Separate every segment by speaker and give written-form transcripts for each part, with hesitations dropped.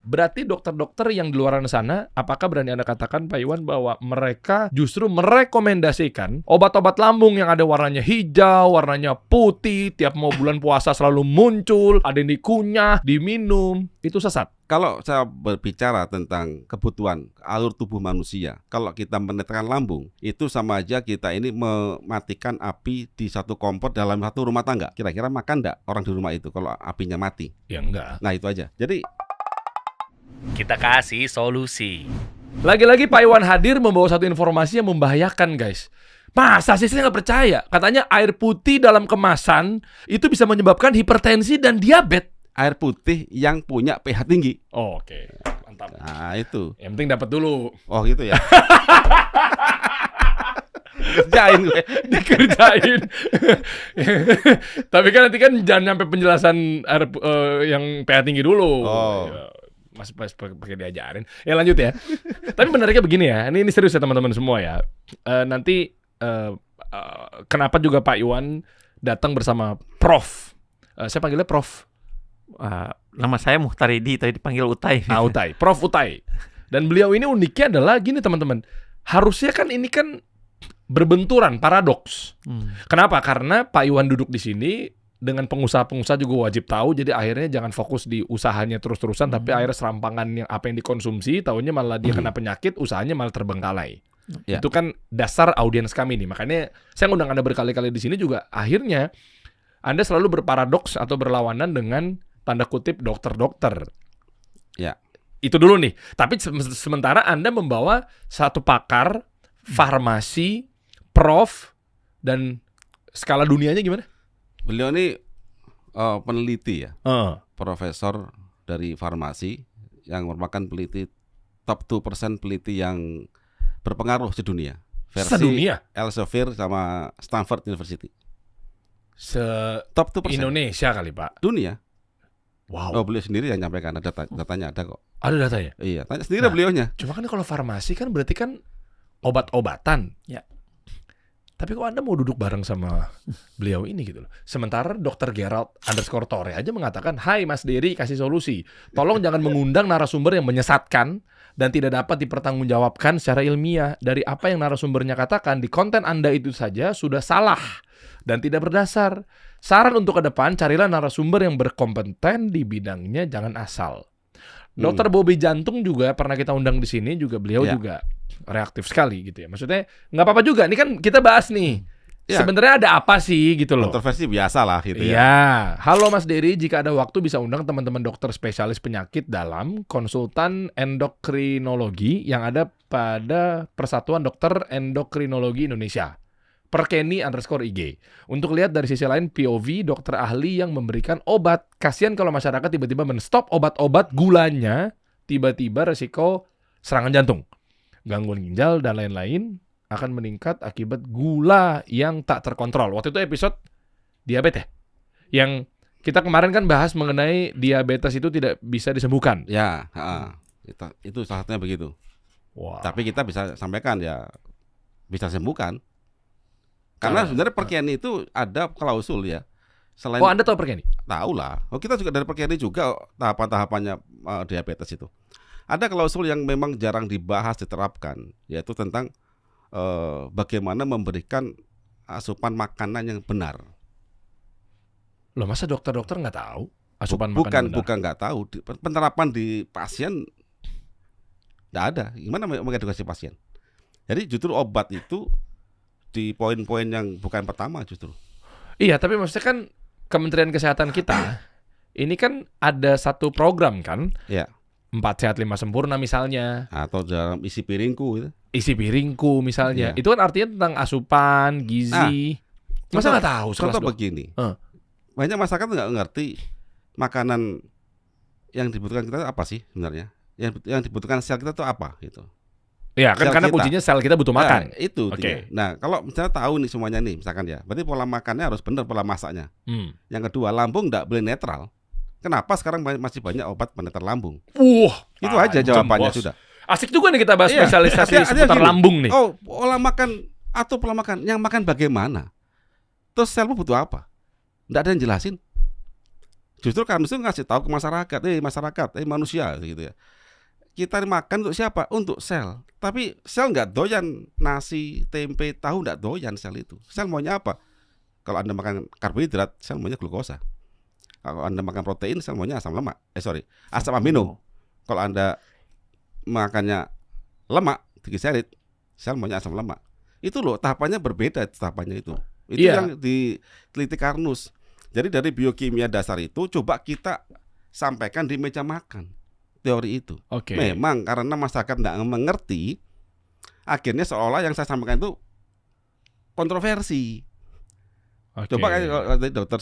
Speaker 1: Berarti dokter-dokter yang di luar sana, apakah berani Anda katakan Pak Iwan bahwa mereka justru merekomendasikan obat-obat lambung yang ada warnanya hijau, warnanya putih, tiap mau bulan puasa selalu muncul, ada yang dikunyah, diminum, itu sesat?
Speaker 2: Kalau saya berbicara tentang kebutuhan alur tubuh manusia, kalau kita menetralkan lambung, itu sama aja kita ini mematikan api di satu kompor dalam satu rumah tangga. Kira-kira makan enggak orang di rumah itu kalau apinya mati?
Speaker 1: Ya enggak.
Speaker 2: Nah itu aja. Jadi
Speaker 3: kita kasih solusi.
Speaker 1: Lagi-lagi Pak Iwan hadir membawa satu informasi yang membahayakan, guys. Masa sih saya nggak percaya? Katanya air putih dalam kemasan itu bisa menyebabkan hipertensi dan diabetes.
Speaker 2: air putih yang punya pH tinggi.
Speaker 1: Oh, oke. Mantap.
Speaker 2: Nah itu.
Speaker 1: Yang penting dapat dulu.
Speaker 2: Oh gitu ya. Kerjain gue.
Speaker 1: Dikerjain. Tapi kan nanti kan jangan sampai penjelasan yang pH tinggi dulu.
Speaker 2: Oh.
Speaker 1: Ya, Mas pakai diajarin. Ya lanjut ya. Tapi menariknya begini ya. Ini serius ya teman-teman semua ya. Nanti kenapa juga Pak Iwan datang bersama Prof. Saya panggilnya Prof.
Speaker 3: Nama saya Muhtaridi, tadi dipanggil Utai.
Speaker 1: Utai, Prof Utai. Dan beliau ini uniknya adalah gini teman-teman. Harusnya kan ini kan berbenturan, paradoks. Kenapa? Karena Pak Iwan duduk di sini dengan pengusaha-pengusaha juga wajib tahu. Jadi akhirnya jangan fokus di usahanya terus-terusan, tapi akhirnya serampangan yang apa yang dikonsumsi, taunya malah dia kena penyakit, usahanya malah terbengkalai.
Speaker 2: Ya.
Speaker 1: Itu kan dasar audiens kami nih. Makanya saya ngundang Anda berkali-kali di sini juga. Akhirnya Anda selalu berparadoks atau berlawanan dengan tanda kutip dokter-dokter.
Speaker 2: Ya.
Speaker 1: Itu dulu nih. Tapi sementara Anda membawa satu pakar farmasi, prof, dan skala dunianya gimana?
Speaker 2: Beliau ini peneliti ya, profesor dari farmasi yang merupakan peneliti top 2% peneliti yang berpengaruh di dunia. Versi
Speaker 1: Sedunia?
Speaker 2: Elsevier sama Stanford University.
Speaker 1: Top
Speaker 2: 2%.
Speaker 1: Indonesia kali Pak.
Speaker 2: Dunia.
Speaker 1: Wow.
Speaker 2: Oh beliau sendiri yang nyampaikan, datanya ada kok.
Speaker 1: Ada datanya?
Speaker 2: Iya, tanya sendiri beliaunya.
Speaker 1: Cuma kan kalau farmasi kan berarti kan obat-obatan.
Speaker 3: Ya.
Speaker 1: Tapi kok Anda mau duduk bareng sama beliau ini gitu loh. Sementara Dr. Gerald _Tore aja mengatakan, "Hai Mas Dery, kasih solusi. Tolong jangan mengundang narasumber yang menyesatkan dan tidak dapat dipertanggungjawabkan secara ilmiah. Dari apa yang narasumbernya katakan di konten Anda itu saja sudah salah dan tidak berdasar. Saran untuk ke depan, carilah narasumber yang berkompeten di bidangnya, jangan asal." Dr. Bobby Jantung juga pernah kita undang di sini juga, beliau juga reaktif sekali gitu ya. Maksudnya nggak apa-apa juga. Ini kan kita bahas nih.
Speaker 2: Ya.
Speaker 1: Sebenarnya ada apa sih gitu loh.
Speaker 2: Kontroversi biasa lah gitu ya.
Speaker 1: Iya. Halo Mas Dery, jika ada waktu bisa undang teman-teman dokter spesialis penyakit dalam konsultan endokrinologi yang ada pada Persatuan Dokter Endokrinologi Indonesia. _IG. Untuk lihat dari sisi lain POV dokter ahli yang memberikan obat. Kasihan kalau masyarakat tiba-tiba menstop obat-obat gulanya, tiba-tiba resiko serangan jantung, gangguan ginjal dan lain-lain akan meningkat akibat gula yang tak terkontrol. Waktu itu episode diabetes ya, yang kita kemarin kan bahas mengenai diabetes itu tidak bisa disembuhkan.
Speaker 2: Ya, itu salah satunya begitu.
Speaker 1: Wow.
Speaker 2: Tapi kita bisa sampaikan ya bisa sembuhkan. Karena sebenarnya Perkeni itu ada klausul ya. Selain
Speaker 1: Anda tahu Perkeni?
Speaker 2: Tahu lah. Kita juga dari Perkeni juga tahapan-tahapannya diabetes itu. Ada klausul yang memang jarang dibahas, diterapkan, yaitu tentang bagaimana memberikan asupan makanan yang benar.
Speaker 1: Loh, masa dokter-dokter nggak tahu asupan makanan benar?
Speaker 2: Bukan nggak tahu. Penerapan di pasien nggak ada. Gimana mengedukasi pasien? Jadi justru obat itu di poin-poin yang bukan pertama justru.
Speaker 1: Iya, tapi maksudnya kan Kementerian Kesehatan kita ini kan ada satu program kan?
Speaker 2: Ya.
Speaker 1: 4 Sehat 5 Sempurna misalnya.
Speaker 2: Atau dalam isi piringku itu.
Speaker 1: Isi piringku misalnya.
Speaker 2: Ya.
Speaker 1: Itu kan artinya tentang asupan, gizi. Masa nggak tahu?
Speaker 2: Contoh begini. Banyak masyarakat nggak ngerti makanan yang dibutuhkan kita apa sih sebenarnya? Yang dibutuhkan sel kita itu apa gitu.
Speaker 1: Ya kan karena kuncinya sel kita butuh makan.
Speaker 2: Nah, itu.
Speaker 1: Okay.
Speaker 2: Nah, kalau misalnya tahu nih semuanya nih, misalkan ya, berarti pola makannya harus benar, pola masaknya. Yang kedua, lambung nggak boleh netral. Kenapa sekarang masih banyak obat penetral lambung? Itu aja jawabannya sudah.
Speaker 1: Asik juga nih kita bahas spesialisasi seputar lambung nih.
Speaker 2: Oh, pola makan atau pola makan yang makan bagaimana? Terus selmu butuh apa? Nggak ada yang jelasin. Justru Karnus itu ngasih tahu ke masyarakat, manusia gitu ya. Kita makan untuk siapa? Untuk sel. Tapi sel nggak doyan nasi, tempe, tahu, nggak doyan sel itu. Sel maunya apa? Kalau Anda makan karbohidrat, sel maunya glukosa. Kalau Anda makan protein, sel maunya asam amino. Kalau Anda makannya lemak, trigliserid, sel maunya asam lemak. Itu loh, tahapannya berbeda tahapannya itu. Itu yang diteliti Karnus. Jadi dari biokimia dasar itu coba kita sampaikan di meja makan teori itu. Memang karena masyarakat tidak mengerti, akhirnya seolah yang saya sampaikan itu kontroversi. Coba kalau dokter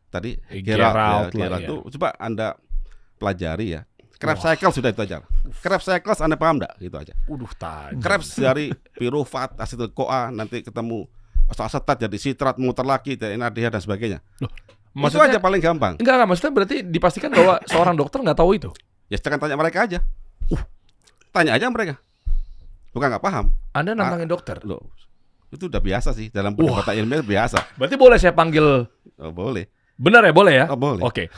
Speaker 2: tadi Gerald itu coba Anda pelajari ya. Krebs cycle sudah itu aja. Krebs cycle Anda paham enggak? Gitu aja. Krebs dari pirufat, asetil CoA, nanti ketemu asetat jadi sitrat, muter lagi dari NADH dan sebagainya.
Speaker 1: Loh,
Speaker 2: itu aja paling gampang.
Speaker 1: Enggak, maksudnya berarti dipastikan bahwa seorang dokter nggak tahu itu.
Speaker 2: Ya sekarang tanya mereka aja. Tanya aja mereka. Bukan nggak paham.
Speaker 1: Anda nantangin dokter.
Speaker 2: Loh, itu udah biasa sih dalam perdebatan ilmiah, biasa.
Speaker 1: Berarti boleh saya panggil?
Speaker 2: Boleh.
Speaker 1: Benar ya, boleh ya?
Speaker 2: Boleh.
Speaker 1: Oke.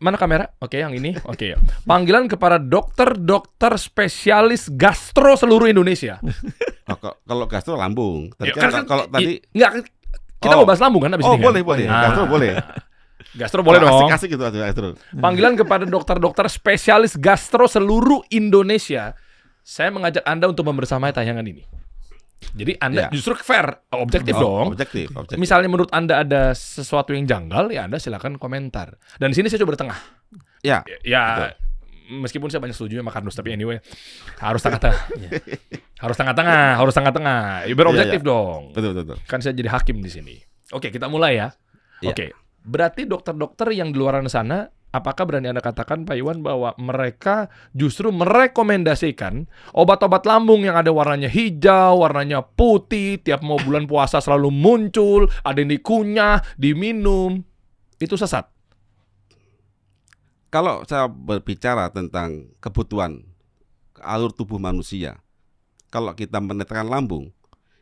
Speaker 1: Mana kamera? Oke, yang ini. Oke. Panggilan kepada dokter spesialis gastro seluruh Indonesia.
Speaker 2: Kalau gastro lambung. Tadi
Speaker 1: kalau
Speaker 2: tadi
Speaker 1: enggak, kita mau bahas lambung kan abis ini.
Speaker 2: Boleh. Gastro boleh.
Speaker 1: Gastro boleh dong.
Speaker 2: Asik gitu gastro.
Speaker 1: Panggilan kepada dokter spesialis gastro seluruh Indonesia. Saya mengajak Anda untuk membersamai tayangan ini. Jadi Anda justru fair, objektif dong.
Speaker 2: Objektif.
Speaker 1: Misalnya menurut Anda ada sesuatu yang janggal, ya Anda silakan komentar. Dan di sini saya coba bertengah. Ya, betul. Meskipun saya banyak setuju sama Karnus, tapi anyway harus tengah-tengah. Harus tengah-tengah. Ya, berobjektif dong.
Speaker 2: Betul.
Speaker 1: Kan saya jadi hakim di sini. Oke, kita mulai ya. Oke. Berarti dokter-dokter yang di luar sana, apakah berani Anda katakan Pak Iwan bahwa mereka justru merekomendasikan obat-obat lambung yang ada warnanya hijau, warnanya putih, tiap mau bulan puasa selalu muncul, ada yang dikunyah, diminum, itu sesat?
Speaker 2: Kalau saya berbicara tentang kebutuhan alur tubuh manusia, kalau kita menetralkan lambung,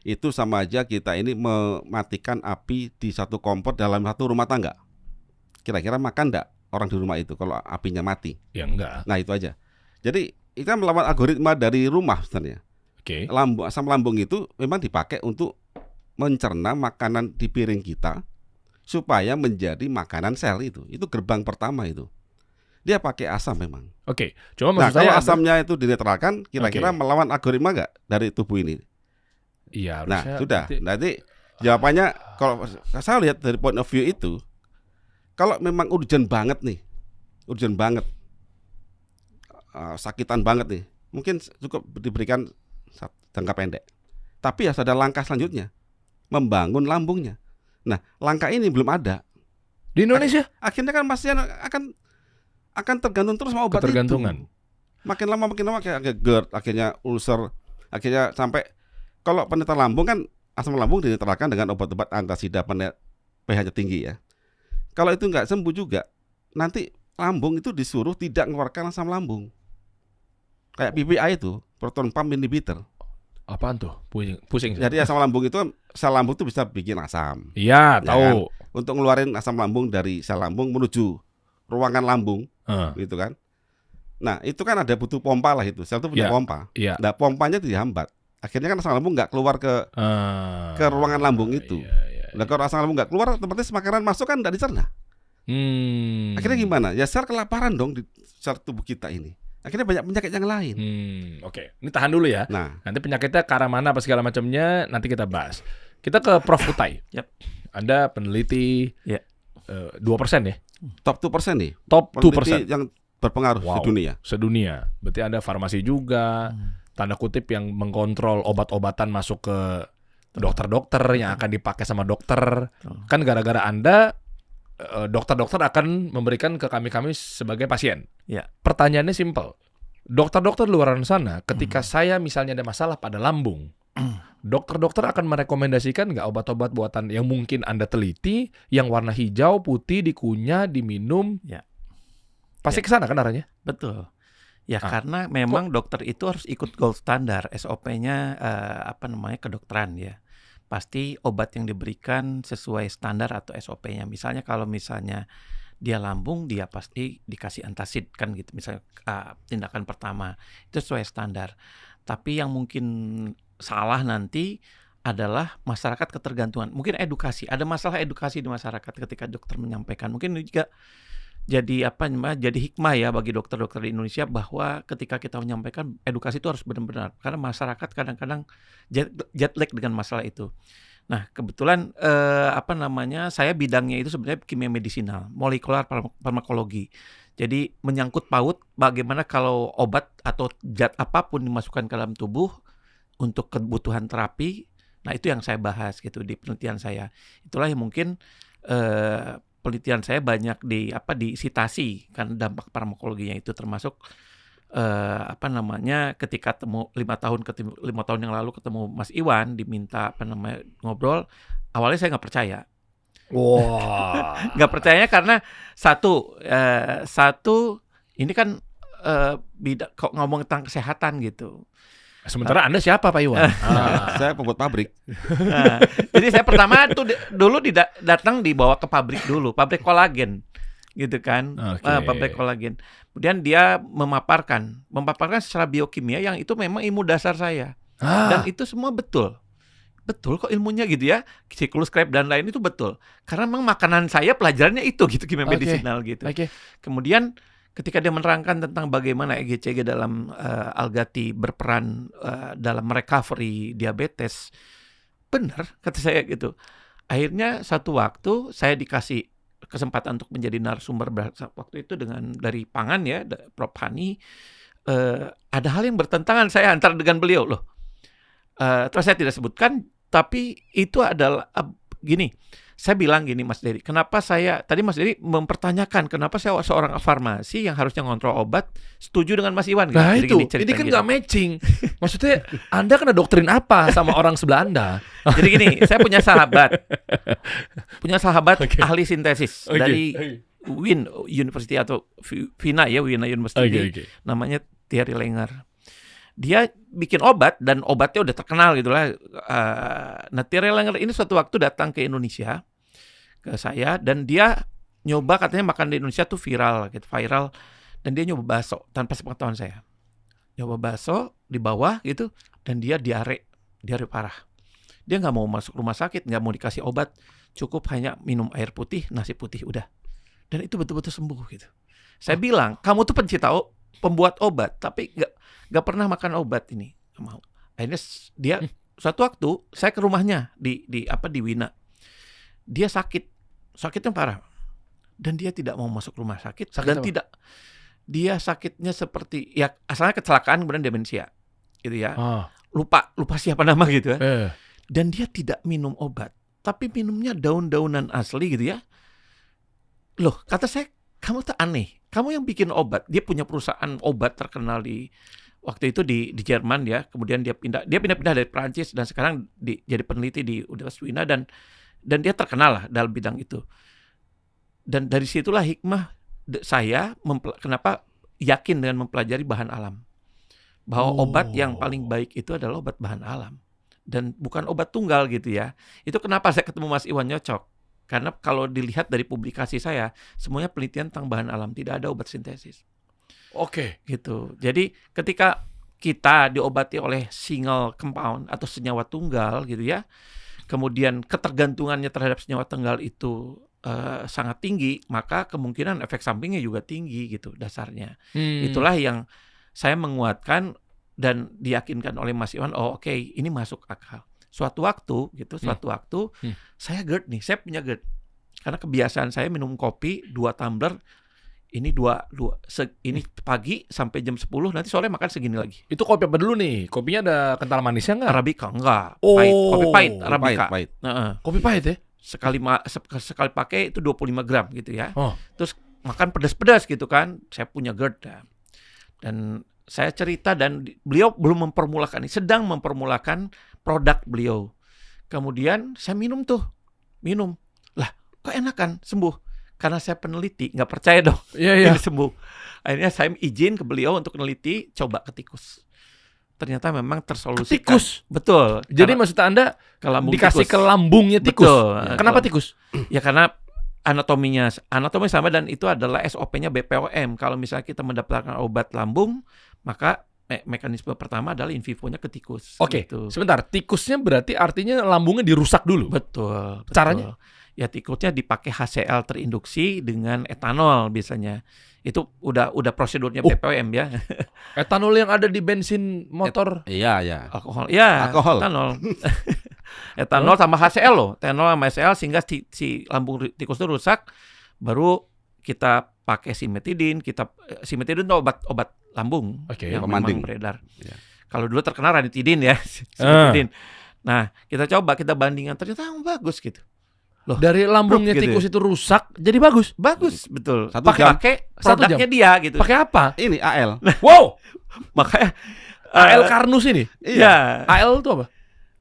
Speaker 2: itu sama aja kita ini mematikan api di satu kompor dalam satu rumah tangga. Kira-kira makan enggak orang di rumah itu kalau apinya mati?
Speaker 1: Ya enggak.
Speaker 2: Nah itu aja. Jadi kita melawan algoritma dari rumah sebenarnya. Asam lambung itu memang dipakai untuk mencerna makanan di piring kita supaya menjadi makanan sel itu. Itu gerbang pertama itu. Dia pakai asam memang.
Speaker 1: Cuma maksud saya
Speaker 2: kalau asamnya itu dinetralkan, kira-kira melawan algoritma enggak dari tubuh ini?
Speaker 1: Iya.
Speaker 2: Nah sudah. Nanti jawabannya kalau saya lihat dari point of view itu, kalau memang urgent banget, sakitan banget nih, mungkin cukup diberikan jangka pendek. Tapi harus ada langkah selanjutnya, membangun lambungnya. Nah, langkah ini belum ada
Speaker 1: di Indonesia.
Speaker 2: Akhirnya kan pasien akan tergantung terus sama obat itu. Makin lama kayak GERD, akhirnya ulcer, akhirnya sampai kalau penetral lambung kan asam lambung dinetralkan dengan obat-obat antasida pH-nya tinggi ya. Kalau itu nggak sembuh juga, nanti lambung itu disuruh tidak mengeluarkan asam lambung. Kayak PPI itu, proton pump inhibitor.
Speaker 1: Apaan tuh? Pusing.
Speaker 2: Jadi asam lambung itu, sel lambung itu bisa bikin asam.
Speaker 1: Iya, tahu.
Speaker 2: Kan? Untuk ngeluarin asam lambung dari sel lambung menuju ruangan lambung, gitu kan. Nah, itu kan ada butuh pompa lah itu. Sel itu punya pompa. Nah, pompanya dihambat. Akhirnya kan asam lambung nggak keluar ke ruangan lambung itu. Nah, kalau asam lambung nggak keluar, otomatis makanan masuk kan nggak dicerna. Akhirnya gimana? Ya sel kelaparan dong di sel tubuh kita ini. Akhirnya banyak penyakit yang lain.
Speaker 1: Ini tahan dulu ya.
Speaker 2: Nah,
Speaker 1: nanti penyakitnya ke arah mana apa segala macamnya nanti kita bahas. Kita ke Prof. Utai. Anda peneliti 2% ya?
Speaker 2: Top 2% nih.
Speaker 1: Top 2%
Speaker 2: yang berpengaruh sedunia.
Speaker 1: Sedunia. Berarti Anda farmasi juga. Tanda kutip yang mengkontrol obat-obatan masuk ke dokter-dokter yang akan dipakai sama dokter. Kan gara-gara Anda, dokter-dokter akan memberikan ke kami sebagai pasien. Pertanyaannya simpel. Dokter-dokter luar sana, ketika saya misalnya ada masalah pada lambung, dokter-dokter akan merekomendasikan nggak obat-obat buatan yang mungkin Anda teliti, yang warna hijau, putih, dikunyah, diminum? Pasti ke sana kan arahnya?
Speaker 3: Betul. Ya karena memang dokter itu harus ikut gold standar, SOP-nya kedokteran ya. Pasti obat yang diberikan sesuai standar atau SOP-nya. Misalnya kalau dia lambung, dia pasti dikasih antacid kan gitu. Misalnya tindakan pertama itu sesuai standar. Tapi yang mungkin salah nanti adalah masyarakat ketergantungan. Mungkin edukasi, ada masalah edukasi di masyarakat ketika dokter menyampaikan. Mungkin ini juga jadi jadi hikmah ya bagi dokter-dokter di Indonesia bahwa ketika kita menyampaikan edukasi itu harus benar-benar, karena masyarakat kadang-kadang jet lag dengan masalah itu. Nah, kebetulan saya bidangnya itu sebenarnya kimia medisinal, molekular farmakologi. Jadi menyangkut paut bagaimana kalau obat atau zat apapun dimasukkan ke dalam tubuh untuk kebutuhan terapi. Nah, itu yang saya bahas gitu di penelitian saya. Itulah yang mungkin penelitian saya banyak disitasi kan dampak farmakologinya itu, termasuk ketika 5 tahun yang lalu ketemu Mas Iwan diminta ngobrol, awalnya saya nggak percaya.
Speaker 1: Wah.
Speaker 3: Nggak percayanya karena satu ini kan kok ngomong tentang kesehatan gitu.
Speaker 1: Sementara Anda siapa Pak Iwan?
Speaker 2: Saya pembuat pabrik.
Speaker 3: Nah, jadi saya pertama tuh dulu datang dibawa ke pabrik dulu, pabrik kolagen, gitu kan, pabrik kolagen. Kemudian dia memaparkan secara biokimia yang itu memang ilmu dasar saya, dan itu semua betul kok ilmunya gitu ya, siklus Krebs dan lain itu betul, karena memang makanan saya pelajarannya itu gitu, kimia medisinal gitu. Kemudian ketika dia menerangkan tentang bagaimana EGCG dalam Algati berperan dalam recovery diabetes, benar kata saya gitu. Akhirnya satu waktu saya dikasih kesempatan untuk menjadi narasumber waktu itu dari pangan ya, Prof. Hani. Ada hal yang bertentangan saya antara dengan beliau loh. Terus saya tidak sebutkan, tapi itu adalah gini. Saya bilang gini, Mas Dery, kenapa tadi Mas Dery mempertanyakan kenapa saya seorang farmasi yang harusnya ngontrol obat setuju dengan Mas Iwan gitu.
Speaker 1: Nah
Speaker 3: Jadi
Speaker 1: itu, ini kan nggak matching. Maksudnya Anda kena doktrin apa sama orang sebelah Anda?
Speaker 3: Jadi gini, saya punya sahabat ahli sintesis dari Wien University atau Wiener University, namanya Thierry Langer. Dia bikin obat dan obatnya udah terkenal gitu lah. Nah, Thierry Langer ini suatu waktu datang ke Indonesia ke saya, dan dia nyoba, katanya makan di Indonesia tuh viral, dan dia nyoba bakso tanpa sepengetahuan saya. Nyoba bakso di bawah gitu, dan dia diare parah. Dia nggak mau masuk rumah sakit, nggak mau dikasih obat, cukup hanya minum air putih, nasi putih, udah. Dan itu betul-betul sembuh gitu. Saya bilang, kamu tuh pembuat obat, tapi nggak pernah makan obat ini, nggak mau. Akhirnya dia suatu waktu saya ke rumahnya di Wina, dia sakitnya parah, dan dia tidak mau masuk rumah sakit. Dia sakitnya seperti ya asalnya kecelakaan kemudian demensia, gitu ya. Lupa siapa nama gitu ya. Dan dia tidak minum obat, tapi minumnya daun-daunan asli gitu ya. Loh, kata saya, kamu tuh aneh. Kamu yang bikin obat. Dia punya perusahaan obat terkenal waktu itu di Jerman ya. Kemudian dia pindah dari Prancis, dan sekarang jadi peneliti di Universitas Wina, dan dia terkenal lah dalam bidang itu. Dan dari situlah hikmah saya kenapa yakin dengan mempelajari bahan alam. Bahwa obat yang paling baik itu adalah obat bahan alam, dan bukan obat tunggal gitu ya. Itu kenapa saya ketemu Mas Iwan cocok. Karena kalau dilihat dari publikasi saya, semuanya penelitian tentang bahan alam, tidak ada obat sintesis. Gitu. Jadi ketika kita diobati oleh single compound atau senyawa tunggal gitu ya, kemudian ketergantungannya terhadap senyawa tunggal itu sangat tinggi, maka kemungkinan efek sampingnya juga tinggi gitu dasarnya. Itulah yang saya menguatkan dan diyakinkan oleh Mas Iwan, ini masuk akal. Suatu waktu saya GERD nih, saya punya GERD. Karena kebiasaan saya minum kopi 2 tumbler, ini ini pagi sampai jam 10, nanti sore makan segini lagi.
Speaker 1: Itu kopi apa dulu nih? Kopinya ada kental manisnya nggak?
Speaker 3: Arabica enggak. Kopi pahit, Arabica.
Speaker 2: Pahit.
Speaker 1: Kopi pahit ya?
Speaker 3: Sekali pakai itu 25 gram gitu ya. Terus makan pedas-pedas gitu kan. Saya punya GERD dan saya cerita, dan beliau belum mempermulakan, sedang mempermulakan produk beliau. Kemudian saya minum. Lah, kok enakan, sembuh. Karena saya peneliti, nggak percaya dong ini sembuh. Akhirnya saya izin ke beliau untuk meneliti, coba ke tikus. Ternyata memang tersolusikan.
Speaker 1: Tikus?
Speaker 3: Betul.
Speaker 1: Jadi maksud Anda
Speaker 3: ke lambung
Speaker 1: dikasih
Speaker 3: tikus.
Speaker 1: ke lambungnya tikus?
Speaker 3: Betul.
Speaker 1: Kenapa tikus?
Speaker 3: Ya karena Anatomi sama, dan itu adalah SOP-nya BPOM. Kalau misalnya kita mendapatkan obat lambung, maka mekanisme pertama adalah in vivo-nya ke tikus.
Speaker 1: Oke,
Speaker 3: gitu.
Speaker 1: sebentar. Tikusnya berarti artinya lambungnya dirusak dulu?
Speaker 3: Betul.
Speaker 1: Caranya?
Speaker 3: Ya tikusnya dipakai HCl terinduksi dengan etanol biasanya. Itu udah prosedurnya BPOM ya.
Speaker 1: Etanol yang ada di bensin motor?
Speaker 2: Iya.
Speaker 3: Alkohol. Ya,
Speaker 2: alkohol.
Speaker 3: Etanol. Etanol sama HCl loh. Etanol sama HCl sehingga si lambung tikus itu rusak, baru kita pakai simetidin. Simetidin itu obat lambung yang memang beredar. Ya. Kalau dulu terkenal ranitidin ya, simetidin. Nah, kita bandingkan, ternyata bagus gitu.
Speaker 1: Loh, dari lambungnya tikus itu rusak jadi bagus.
Speaker 3: Bagus, betul.
Speaker 1: Pakai
Speaker 3: produknya dia gitu.
Speaker 1: Pakai apa?
Speaker 2: Ini AL.
Speaker 1: Wow.
Speaker 3: Makanya
Speaker 1: AL Karnus ini.
Speaker 3: Iya.
Speaker 1: AL itu apa?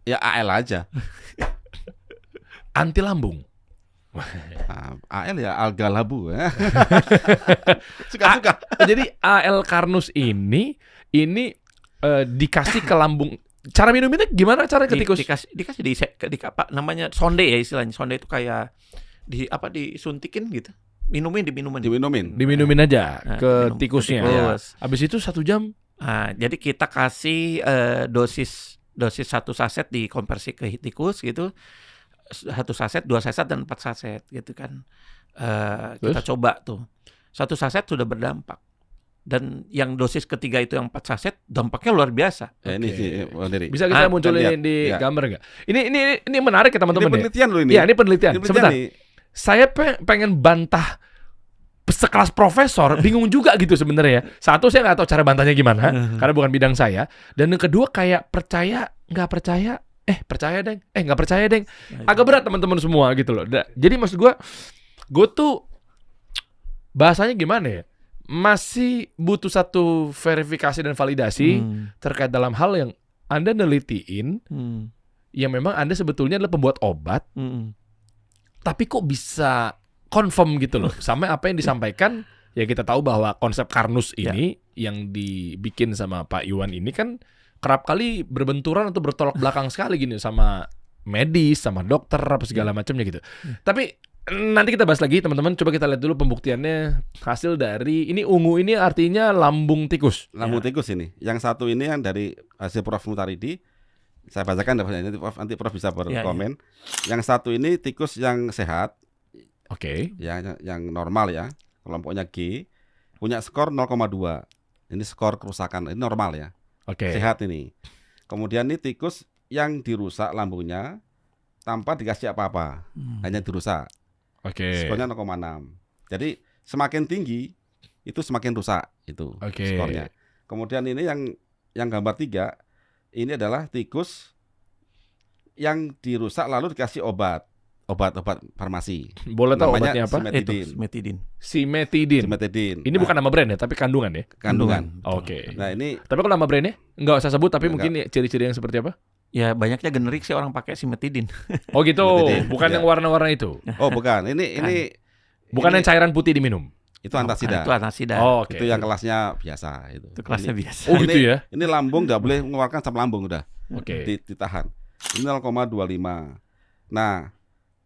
Speaker 2: Ya AL aja.
Speaker 1: Anti lambung.
Speaker 2: AL ya alga labu. Suka-suka.
Speaker 1: Jadi AL Karnus ini dikasih ke lambung. Cara minuminnya gimana cara ke tikus?
Speaker 3: Dikasih di apa namanya, sonde ya istilahnya. Sonde itu kayak disuntikin gitu.
Speaker 1: Diminumin aja ke tikusnya.
Speaker 3: Ya.
Speaker 1: Habis itu 1 jam.
Speaker 3: Nah, jadi kita kasih dosis 1 saset dikonversi ke tikus gitu. 1 saset, 2 saset dan 4 saset gitu kan. Kita coba tuh. 1 saset sudah berdampak. Dan yang dosis ketiga itu yang 4 saset, dampaknya luar biasa.
Speaker 2: Ini sih,
Speaker 1: bisa kita munculin di gambar nggak? Ini menarik ya teman-teman.
Speaker 2: Ini penelitian loh ini.
Speaker 1: Iya, ini penelitian. Sebentar. Saya pengen bantah sekelas profesor, bingung juga gitu sebenarnya. Satu, saya nggak tahu cara bantahnya gimana, karena bukan bidang saya. Dan yang kedua, kayak percaya, nggak percaya, percaya deng, nggak percaya deng. Agak berat teman-teman semua gitu loh. Jadi maksud gue tuh bahasanya gimana ya? Masih butuh satu verifikasi dan validasi terkait dalam hal yang Anda nelitiin, yang memang Anda sebetulnya adalah pembuat obat, tapi kok bisa confirm gitu loh sama apa yang disampaikan. Ya kita tahu bahwa konsep Karnus ini yang dibikin sama Pak Iwan ini kan kerap kali berbenturan atau bertolak belakang sekali gini sama medis, sama dokter apa segala macamnya gitu. Tapi nanti kita bahas lagi teman-teman. Coba kita lihat dulu pembuktiannya. Hasil dari ini ungu ini artinya lambung tikus.
Speaker 2: Lambung tikus ini. Yang satu ini yang dari hasil Prof Mutaridi. Saya bacakan nanti Prof bisa berkomen. Yang satu ini tikus yang sehat.
Speaker 1: Oke.
Speaker 2: Yang normal ya. Kelompoknya G. Punya skor 0,2. Ini skor kerusakan. Ini normal ya.
Speaker 1: Oke.
Speaker 2: Sehat ini. Kemudian ini tikus yang dirusak lambungnya tanpa dikasih apa-apa. Hanya dirusak.
Speaker 1: Oke.
Speaker 2: Skornya 0,6. Jadi semakin tinggi itu semakin rusak itu skornya. Kemudian ini yang gambar 3 ini adalah tikus yang dirusak lalu dikasih obat farmasi.
Speaker 1: Boleh tahu obatnya apa? Simetidin. Ini bukan nama brand ya, tapi kandungan ya.
Speaker 2: Kandungan.
Speaker 1: Oke.
Speaker 2: Nah ini.
Speaker 1: Tapi kalau nama brandnya nggak usah sebut, tapi mungkin ciri-ciri yang seperti apa?
Speaker 3: Ya banyaknya generik sih orang pakai simetidin.
Speaker 1: Oh gitu, bukan yang warna-warna itu.
Speaker 2: Oh bukan, ini
Speaker 1: bukan yang cairan putih diminum.
Speaker 2: Itu antasida.
Speaker 3: Itu antasida.
Speaker 1: Oh, okay.
Speaker 2: Itu yang kelasnya biasa itu.
Speaker 3: Itu kelasnya biasa.
Speaker 1: Oh gitu ya.
Speaker 2: Ini lambung nggak boleh mengeluarkan asam lambung udah.
Speaker 1: Oke.
Speaker 2: Ditahan. Ini 0,25. Nah,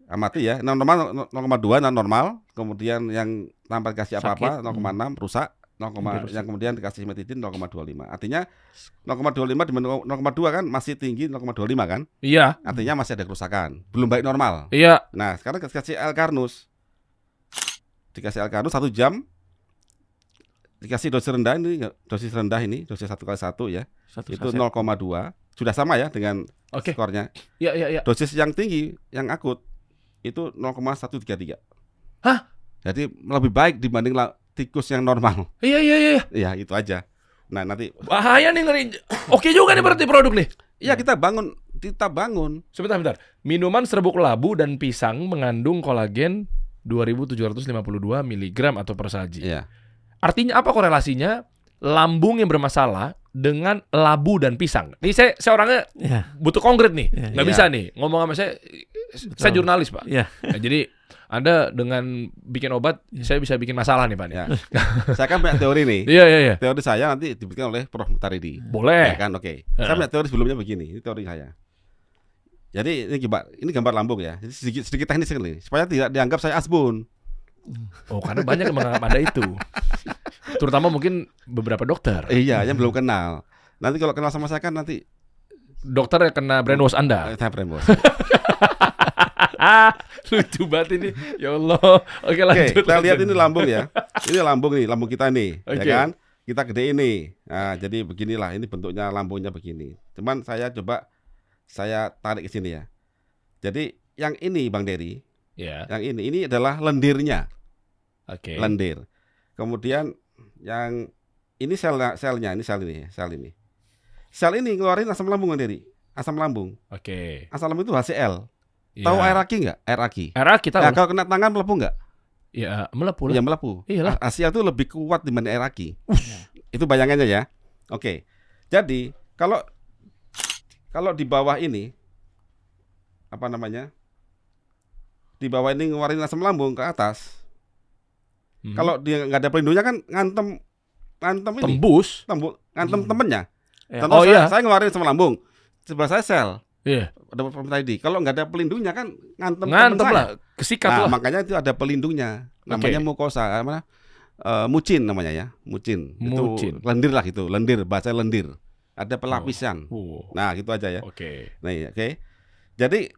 Speaker 2: amati ya. Normal 0,2 normal, kemudian yang tanpa dikasih apa-apa 0,6 rusak. Yang kemudian dikasih simetidin 0,25. Artinya 0,25 dibanding 0,2 kan masih tinggi 0,25 kan?
Speaker 1: Iya.
Speaker 2: Artinya masih ada kerusakan. Belum baik normal.
Speaker 1: Iya.
Speaker 2: Nah, sekarang dikasih L-Karnus. Dikasih L-Karnus 1 jam. Dikasih dosis rendah ini, dosis 1x1 ya. Itu 0,2. Sudah sama ya dengan skornya.
Speaker 1: Iya.
Speaker 2: Dosis yang tinggi, yang akut itu 0,133.
Speaker 1: Hah?
Speaker 2: Jadi lebih baik dibanding tikus yang normal.
Speaker 1: Iya.
Speaker 2: Iya, itu aja. Nah, nanti
Speaker 1: bahaya nih ngeri. Oke juga nih berarti produk nih.
Speaker 2: Iya, kita bangun.
Speaker 1: Sebentar. Minuman serbuk labu dan pisang mengandung kolagen 2752 mg atau per saji.
Speaker 2: Iya.
Speaker 1: Artinya apa korelasinya lambung yang bermasalah dengan labu dan pisang? Nih saya orangnya butuh konkret nih. Nggak bisa nih ngomong sama saya. Betul. Saya jurnalis, Pak. Nah, jadi Anda dengan bikin obat, saya bisa bikin masalah nih, Pak.
Speaker 2: Ya. Saya kan punya teori nih.
Speaker 1: Iya.
Speaker 2: Teori saya nanti dibikin oleh Prof Mutaridi.
Speaker 1: Boleh.
Speaker 2: Ya kan, oke. Saya punya teori sebelumnya begini. Ini teori saya. Jadi ini gambar lambung ya. Jadi sedikit teknis sekali supaya tidak dianggap saya asbun.
Speaker 1: Oh, karena banyak yang menganggap Anda itu. Terutama mungkin beberapa dokter.
Speaker 2: Iya, yang belum kenal. Nanti kalau kenal sama saya kan nanti
Speaker 1: Dokter yang kena brainwash Anda.
Speaker 2: saya brainwash.
Speaker 1: Lucu banget ini. Ya Allah. Oke, lanjut.
Speaker 2: Kita lihat ini lambung ya. Ini lambung nih, lambung kita nih, ya
Speaker 1: Oke.
Speaker 2: kan? Kita gede ini. Nah, jadi beginilah, ini bentuknya lambungnya begini. Cuman saya tarik ke sini ya. Jadi yang ini Bang Dery,
Speaker 1: Ya.
Speaker 2: yang ini adalah lendirnya.
Speaker 1: Oke.
Speaker 2: Lendir. Kemudian yang ini selnya, ini sel ini. Sel ini ngeluarin asam lambung Bang Dery. Asam lambung.
Speaker 1: Oke.
Speaker 2: Asam lambung itu HCl.
Speaker 1: Ya.
Speaker 2: Tahu air aki nggak? Air aki.
Speaker 1: Era kita
Speaker 2: Nah, kalau kena tangan melepuh nggak?
Speaker 1: ya melepuh lah.
Speaker 2: Ya melepuh.
Speaker 1: Iyalah.
Speaker 2: Asia itu lebih kuat dibanding air aki. Itu bayangannya ya. Oke. Jadi kalau di bawah ini apa namanya? Di bawah ini ngeluarin asam lambung ke atas.
Speaker 1: Mhm.
Speaker 2: Kalau dia nggak ada pelindungnya kan ngantem ini.
Speaker 1: Tembus.
Speaker 2: Ngantem temennya.
Speaker 3: Ya.
Speaker 2: Contoh
Speaker 1: Oh, iya.
Speaker 2: saya ngeluarin asam lambung. Sebelah saya sel.
Speaker 1: Iya.
Speaker 2: Ada problem tadi. Kalau nggak ada pelindungnya kan ngantem
Speaker 1: Ngantem
Speaker 2: temen
Speaker 1: lah.
Speaker 2: saya.
Speaker 1: Kesikat
Speaker 2: Nah,
Speaker 1: lah.
Speaker 2: makanya itu ada pelindungnya. Namanya
Speaker 1: Oke.
Speaker 2: mukosa, mana? Mucin namanya ya, mucin.
Speaker 1: Mucin.
Speaker 2: Itu lendir lah gitu, lendir, bahasa lendir. Ada pelapisan. Nah, gitu aja ya.
Speaker 1: Oke.
Speaker 2: Nah, oke. Jadi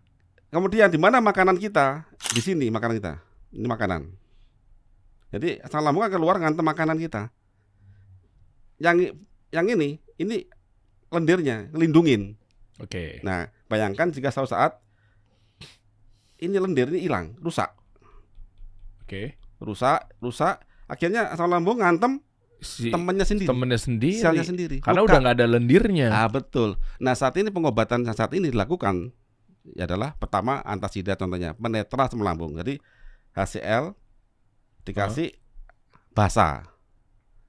Speaker 2: kemudian di mana makanan kita? Di sini makanan kita. Ini makanan. Jadi asam lambung kan keluar ngantem makanan kita. Yang ini lendirnya, lindungin.
Speaker 1: Oke.
Speaker 2: Nah, bayangkan jika suatu saat ini lendir ini hilang, rusak.
Speaker 1: Oke.
Speaker 2: Rusak, akhirnya asam lambung ngantem
Speaker 1: Si
Speaker 2: temennya sendiri,
Speaker 1: temennya sendiri.
Speaker 2: selnya sendiri.
Speaker 1: Karena
Speaker 2: Luka.
Speaker 1: udah nggak ada lendirnya.
Speaker 2: Betul. Nah, saat ini pengobatan yang saat ini dilakukan adalah pertama antasida contohnya, menetra asam lambung. Jadi HCl dikasih basa,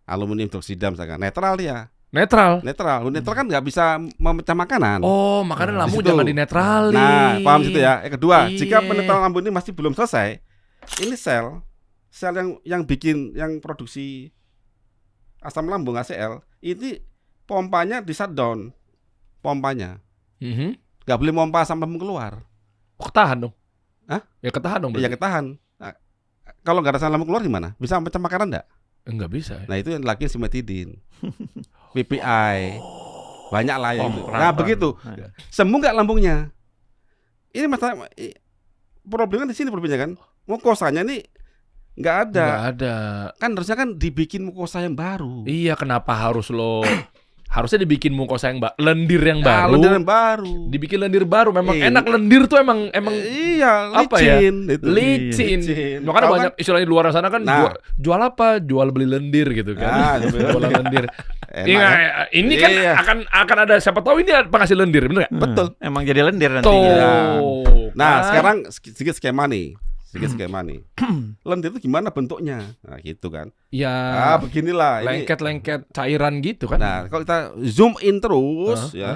Speaker 2: aluminium hidroksida misalkan, netral dia.
Speaker 1: Netral.
Speaker 2: Netral kan nggak bisa memecah makanan.
Speaker 1: Oh, makanya lambung
Speaker 2: Di situ.
Speaker 1: jangan dinetralin.
Speaker 2: Nah, paham situ ya. Yang kedua, jika
Speaker 1: Iya.
Speaker 2: penetralan lambung ini masih belum selesai, ini sel yang produksi asam lambung HCl, ini pompanya di shutdown. Pompanya
Speaker 1: Mhm.
Speaker 2: nggak boleh pompa asam lambung keluar.
Speaker 1: Oh, ketahan dong.
Speaker 2: Hah?
Speaker 1: Ya ketahan dong.
Speaker 2: Ya
Speaker 1: berarti.
Speaker 2: ketahan. Nah, kalau nggak ada asam lambung keluar gimana? Bisa pecah makanan nggak?
Speaker 1: Enggak bisa.
Speaker 2: Nah, itu yang lagi simetidin, PPI, banyak lah ya.
Speaker 3: Oh,
Speaker 2: Nah, begitu. Sembuh nggak lambungnya? Ini masalah problemnya di sini problemnya kan. Mukosanya nih nggak ada.
Speaker 1: Enggak ada.
Speaker 2: Kan harusnya kan dibikin mukosa yang baru.
Speaker 1: Iya, kenapa harus lo harusnya dibikin mukosa yang lendir yang baru.
Speaker 2: Lendir yang baru.
Speaker 1: Dibikin lendir baru. Memang
Speaker 2: Iya.
Speaker 1: enak lendir tuh emang
Speaker 2: Iya,
Speaker 1: apa ya?
Speaker 2: licin. Itu.
Speaker 1: licin. Makanya
Speaker 2: Tahu
Speaker 1: banyak istilahnya di luar sana kan
Speaker 2: Nah.
Speaker 1: jual apa? Jual beli lendir gitu kan.
Speaker 2: Nah,
Speaker 1: Jualan lendir.
Speaker 2: Enak,
Speaker 1: Iya,
Speaker 2: kan?
Speaker 1: ini kan
Speaker 2: Iya.
Speaker 1: akan ada siapa tahu ini penghasil lendir, bener nggak?
Speaker 2: Betul.
Speaker 3: Emang jadi lendir
Speaker 1: Tuh.
Speaker 3: nantinya.
Speaker 2: Nah,
Speaker 1: Kan?
Speaker 2: sekarang sedikit skema nih. Lendir itu gimana bentuknya? Nah, gitu kan.
Speaker 1: Ya
Speaker 2: Beginilah ini.
Speaker 1: lengket-lengket cairan gitu kan.
Speaker 2: Nah, kalau kita zoom in terus
Speaker 1: Hah?
Speaker 2: ya.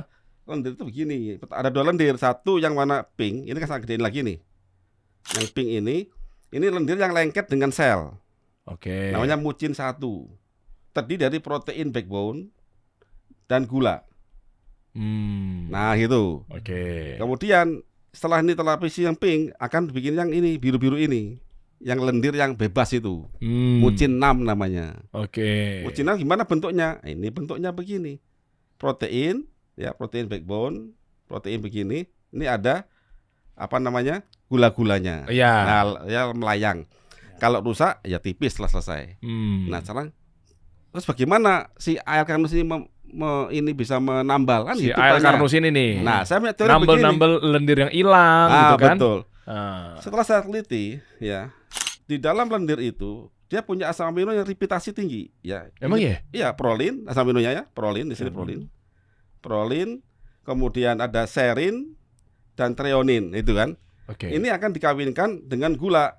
Speaker 2: Lendir itu begini. Ada dua lendir, satu yang warna pink, ini kan saya gedein lagi nih. Yang pink ini lendir yang lengket dengan sel.
Speaker 1: Oke.
Speaker 2: Namanya mucin 1. Terdiri dari protein backbone dan gula. Nah, gitu.
Speaker 1: Oke.
Speaker 2: Kemudian setelah ini telapisi yang pink akan bikin yang ini biru-biru ini, yang lendir yang bebas itu, mucin 6 namanya.
Speaker 1: Oke.
Speaker 2: Mucin 6 gimana bentuknya? Ini bentuknya begini, protein backbone, protein begini. Ini ada apa namanya gula-gulanya.
Speaker 1: Iya.
Speaker 2: Nah, ya melayang. Kalau rusak ya tipis setelah selesai. Nah, sekarang terus bagaimana si air karnus ini ini bisa menambal kan
Speaker 1: Si
Speaker 2: gitu
Speaker 1: air
Speaker 2: tanya.
Speaker 1: karnus ini nih.
Speaker 2: Nah, saya punya teori begini.
Speaker 1: nambel lendir yang hilang gitu kan.
Speaker 2: Betul.
Speaker 1: Ah.
Speaker 2: Setelah saya teliti, ya, di dalam lendir itu dia punya asam amino yang repitasi tinggi, ya.
Speaker 1: Emang ya?
Speaker 2: Iya, prolin, asam aminonya ya, prolin di sini prolin, kemudian ada serin dan treonin, itu kan.
Speaker 1: Oke.
Speaker 2: Ini akan dikawinkan dengan gula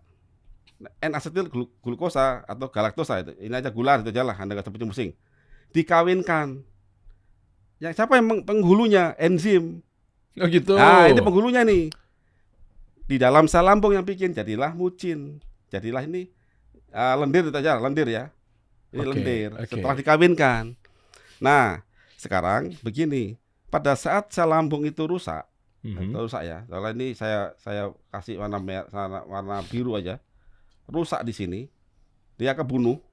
Speaker 2: N-asetil glukosa atau galaktosa itu. Ini aja gula itu aja lah, Anda nggak usah pusing. Dikawinkan. Yang siapa yang penghulunya? Enzim.
Speaker 1: Oh gitu.
Speaker 2: Nah, ini penghulunya nih. Di dalam sel lambung yang bikin jadilah mucin. Jadilah ini lendir itu aja, lendir ya. Ini
Speaker 1: Oke,
Speaker 2: lendir
Speaker 1: oke.
Speaker 2: setelah dikawinkan. Nah, sekarang begini. Pada saat sel lambung itu rusak, rusak ya. Kalau ini saya kasih warna warna biru aja. Rusak di sini, dia kebunuh.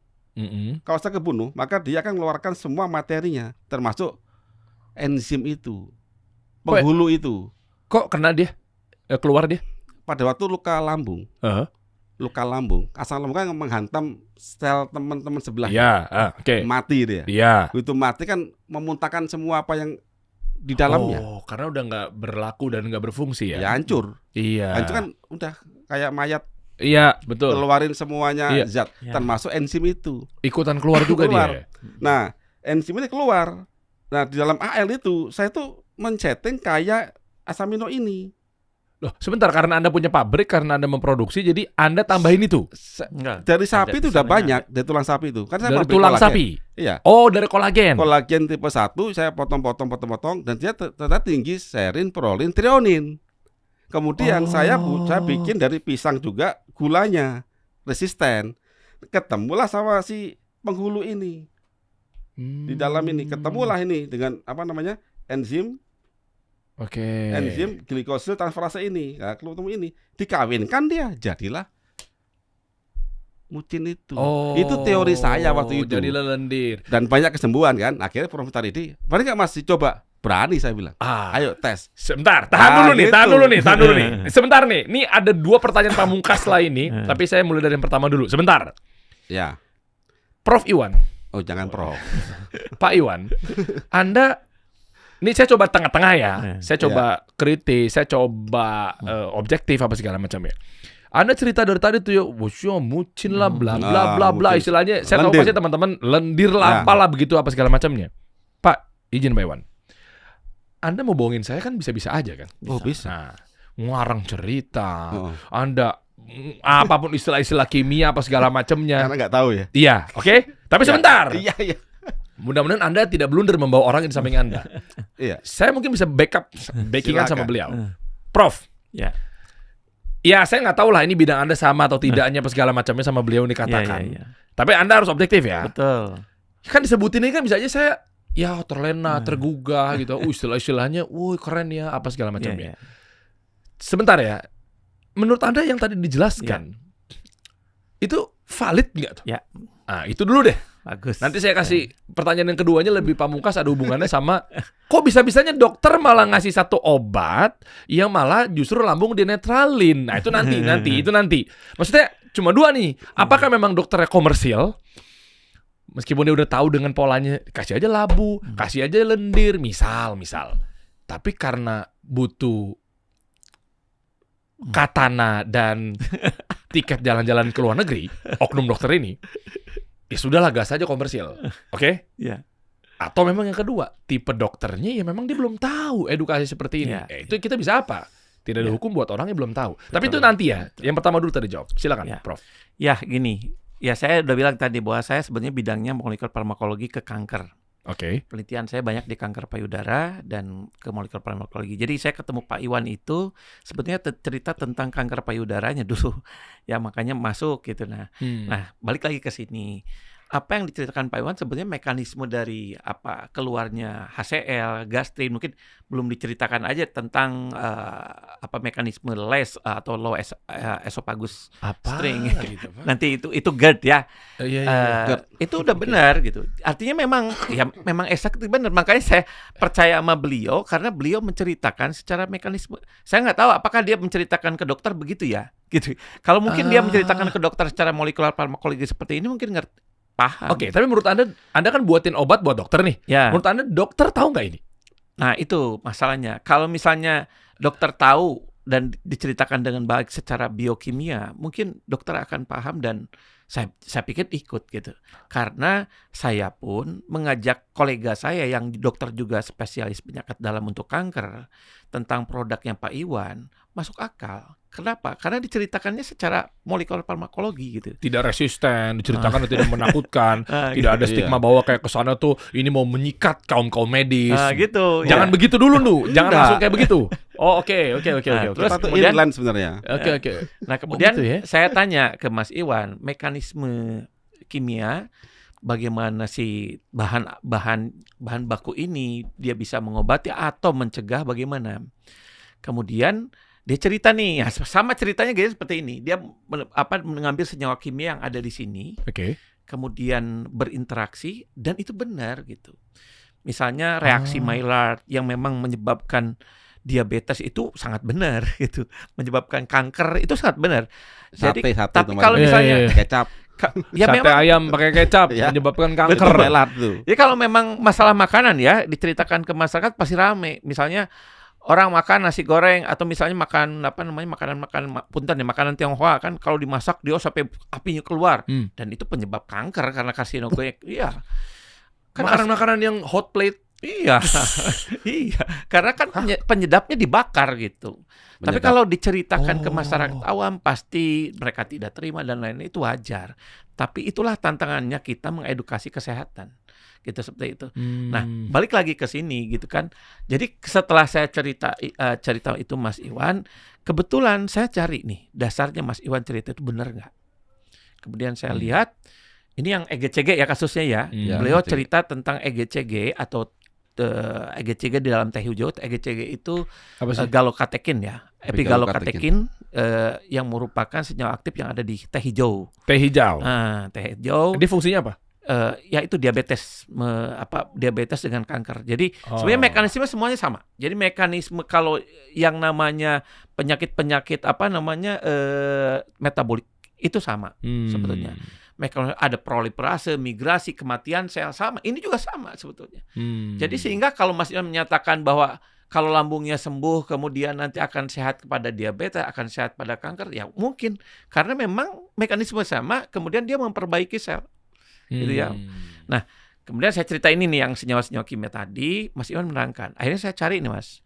Speaker 2: Kalau saya kebunuh, maka dia akan mengeluarkan semua materinya, termasuk enzim itu, penghulu itu.
Speaker 1: Kok kena dia? Keluar dia?
Speaker 2: Pada waktu luka lambung. Luka lambung, asam lambung kan menghantam sel teman-teman sebelah. Mati dia. Begitu mati kan memuntahkan semua apa yang di dalamnya.
Speaker 1: Karena udah nggak berlaku dan nggak berfungsi ya.
Speaker 2: Ya hancur. Hancur kan udah kayak mayat.
Speaker 1: Iya, betul.
Speaker 2: Keluarin semuanya zat, termasuk enzim itu.
Speaker 1: Ikutan keluar juga dia.
Speaker 2: Nah, enzim ini keluar. Nah, di dalam AL itu saya tuh men-setting kayak asam amino ini.
Speaker 1: Loh, sebentar, karena Anda punya pabrik, karena Anda memproduksi, jadi Anda tambahin itu?
Speaker 2: Dari sapi itu udah banyak, dari tulang sapi itu. Kan saya
Speaker 1: dari tulang
Speaker 2: kolagen.
Speaker 1: sapi?
Speaker 2: Iya.
Speaker 1: Oh, dari kolagen?
Speaker 2: Kolagen tipe 1, saya potong-potong, dan dia ternyata tinggi serin, prolin, trionin. Kemudian saya bikin dari pisang juga gulanya, resisten. Ketemulah sama si penghulu ini. Di dalam ini, ketemulah ini dengan enzim. Enzim glikosil transferase ini. Nah, ketemu ini, dikawinkan dia, jadilah mucin itu. Itu teori saya waktu itu.
Speaker 1: Jadi lendir.
Speaker 2: Dan banyak kesembuhan kan. Akhirnya Prof. Taridi, berani nggak Mas dicoba? Berani, saya bilang. Ayo tes.
Speaker 1: Sebentar, tahan dulu nih. Sebentar nih. Ini ada 2 pertanyaan pamungkas lah ini, tapi saya mulai dari yang pertama dulu. Sebentar.
Speaker 2: Ya.
Speaker 1: Prof Iwan.
Speaker 2: Oh, jangan Prof.
Speaker 1: Pak Iwan, Anda ini saya coba tengah-tengah ya. Saya coba kritis, saya coba objektif apa segala macam ya. Anda cerita dari tadi tuh ya, mucin lah, bla bla bla bla, istilahnya. Saya tahu pasti teman-teman lendir lah, apalah begitu apa segala macamnya. Pak, izin Pak Iwan. Anda mau bohongin saya kan bisa-bisa aja kan?
Speaker 2: Bisa.
Speaker 1: Nah, ngarang cerita. Anda apapun istilah-istilah kimia apa segala macamnya.
Speaker 2: Karena nggak tahu ya.
Speaker 1: Iya, oke. Tapi sebentar.
Speaker 2: Iya.
Speaker 1: Mudah-mudahan Anda tidak blunder membawa orang di samping Anda.
Speaker 2: Iya.
Speaker 1: Saya mungkin bisa backingan sama beliau. Prof. Ya, saya nggak tahu lah ini bidang Anda sama atau tidaknya apa segala macamnya sama beliau ini katakan. Tapi Anda harus objektif ya.
Speaker 3: Betul.
Speaker 1: Kan disebutin ini kan bisa aja saya terlena, tergugah gitu. Istilah-istilahnya, keren ya apa segala macamnya. Sebentar ya. Menurut Anda yang tadi dijelaskan itu valid nggak tuh?
Speaker 3: Ya.
Speaker 1: Nah, itu dulu deh.
Speaker 3: Bagus.
Speaker 1: Nanti saya kasih pertanyaan yang keduanya lebih pamungkas, ada hubungannya sama kok bisa-bisanya dokter malah ngasih satu obat yang malah justru lambung dinetralin. Nah, itu nanti. Maksudnya cuma 2 nih. Apakah memang dokternya komersial? Meskipun dia udah tahu dengan polanya, kasih aja labu, kasih aja lendir, misal. Tapi karena butuh katana dan tiket jalan-jalan ke luar negeri, oknum dokter ini, ya sudahlah, gas aja komersial. Oke?
Speaker 3: Iya.
Speaker 1: Atau memang yang kedua, tipe dokternya ya memang dia belum tahu edukasi seperti ini. Itu kita bisa apa? Tidak ada hukum buat orang yang belum tahu. Tapi itu nanti ya. Yang pertama dulu tadi jawab. Silakan, Prof.
Speaker 3: Ya, gini. Ya, saya udah bilang tadi bahwa saya sebenarnya bidangnya molekuler farmakologi ke kanker.
Speaker 1: Oke.
Speaker 3: Penelitian saya banyak di kanker payudara dan ke molekuler farmakologi. Jadi saya ketemu Pak Iwan itu sebetulnya cerita tentang kanker payudaranya dulu. Ya, makanya masuk gitu. Nah, balik lagi ke sini. Apa yang diceritakan Pak Iwan sebenarnya mekanisme dari keluarnya HCl, gastrin, mungkin belum diceritakan aja tentang mekanisme LES atau low esophagus string.
Speaker 1: Gitu,
Speaker 3: nanti itu GERD ya.
Speaker 1: GERD.
Speaker 3: Itu udah benar gitu. Artinya memang exact benar. Makanya saya percaya sama beliau karena beliau menceritakan secara mekanisme. Saya nggak tahu apakah dia menceritakan ke dokter begitu ya. Gitu. Kalau mungkin dia menceritakan ke dokter secara molekuler farmakologi seperti ini mungkin paham.
Speaker 1: Oke, tapi menurut Anda kan buatin obat buat dokter nih.
Speaker 3: Ya.
Speaker 1: Menurut Anda dokter tahu nggak ini?
Speaker 3: Nah, itu masalahnya. Kalau misalnya dokter tahu dan diceritakan dengan baik secara biokimia, mungkin dokter akan paham dan saya pikir ikut gitu. Karena saya pun mengajak kolega saya yang dokter juga spesialis penyakit dalam untuk kanker tentang produknya Pak Iwan masuk akal. Kenapa? Karena diceritakannya secara molekuler farmakologi gitu.
Speaker 1: Tidak resisten, diceritakan tidak menakutkan, tidak ada stigma bahwa kayak kesana tuh ini mau menyikat kaum medis.
Speaker 3: Gitu.
Speaker 1: Jangan begitu dulu jangan langsung kayak begitu. Oh, oke.
Speaker 3: Terus
Speaker 2: kemudian inline sebenarnya.
Speaker 3: Oke. Nah, kemudian saya tanya ke Mas Iwan, mekanisme kimia bagaimana si bahan baku ini dia bisa mengobati atau mencegah bagaimana? Kemudian dia cerita nih, ya, sama ceritanya guys seperti ini. Dia mengambil senyawa kimia yang ada di sini, kemudian berinteraksi dan itu benar gitu. Misalnya reaksi Maillard yang memang menyebabkan diabetes itu sangat benar gitu, menyebabkan kanker itu sangat benar. Jadi tapi kalau misalnya
Speaker 2: kecap,
Speaker 1: ya sate memang, ayam pakai kecap menyebabkan kanker.
Speaker 3: Ya kalau memang masalah makanan ya diceritakan ke masyarakat pasti rame. Misalnya orang makan nasi goreng atau misalnya makan makanan Tionghoa kan kalau dimasak dia sampai apinya keluar dan itu penyebab kanker karena karsinogenik. Iya.
Speaker 1: Kan makanan yang hot plate.
Speaker 3: Iya. Iya, karena kan penyedapnya dibakar gitu. Tapi kalau diceritakan ke masyarakat awam pasti mereka tidak terima dan lain-lain, itu wajar. Tapi itulah tantangannya kita mengedukasi kesehatan. Gitu seperti itu. Nah, balik lagi ke sini gitu kan. Jadi setelah saya cerita itu Mas Iwan, kebetulan saya cari nih dasarnya Mas Iwan cerita itu benar nggak. Kemudian saya lihat ini yang EGCG ya kasusnya ya. Beliau cerita tentang EGCG atau EGCG di dalam teh hijau. EGCG itu galokatekin ya, epigalokatekin yang merupakan senyawa aktif yang ada di teh hijau.
Speaker 1: Teh hijau.
Speaker 3: Teh hijau.
Speaker 1: Dia fungsinya apa?
Speaker 3: Ya itu diabetes, diabetes dengan kanker. Jadi sebenarnya mekanisme semuanya sama. Jadi mekanisme kalau yang namanya penyakit metabolik itu sama sebetulnya. Ada proliferase, migrasi, kematian sel sama. Ini juga sama sebetulnya. Jadi sehingga kalau Mas Iwan menyatakan bahwa kalau lambungnya sembuh kemudian nanti akan sehat kepada diabetes, akan sehat pada kanker, ya mungkin karena memang mekanisme sama. Kemudian dia memperbaiki sel, gitu ya. Nah, kemudian saya cerita ini nih yang senyawa-senyawa kimia tadi, Mas Iwan menerangkan. Akhirnya saya cari nih Mas,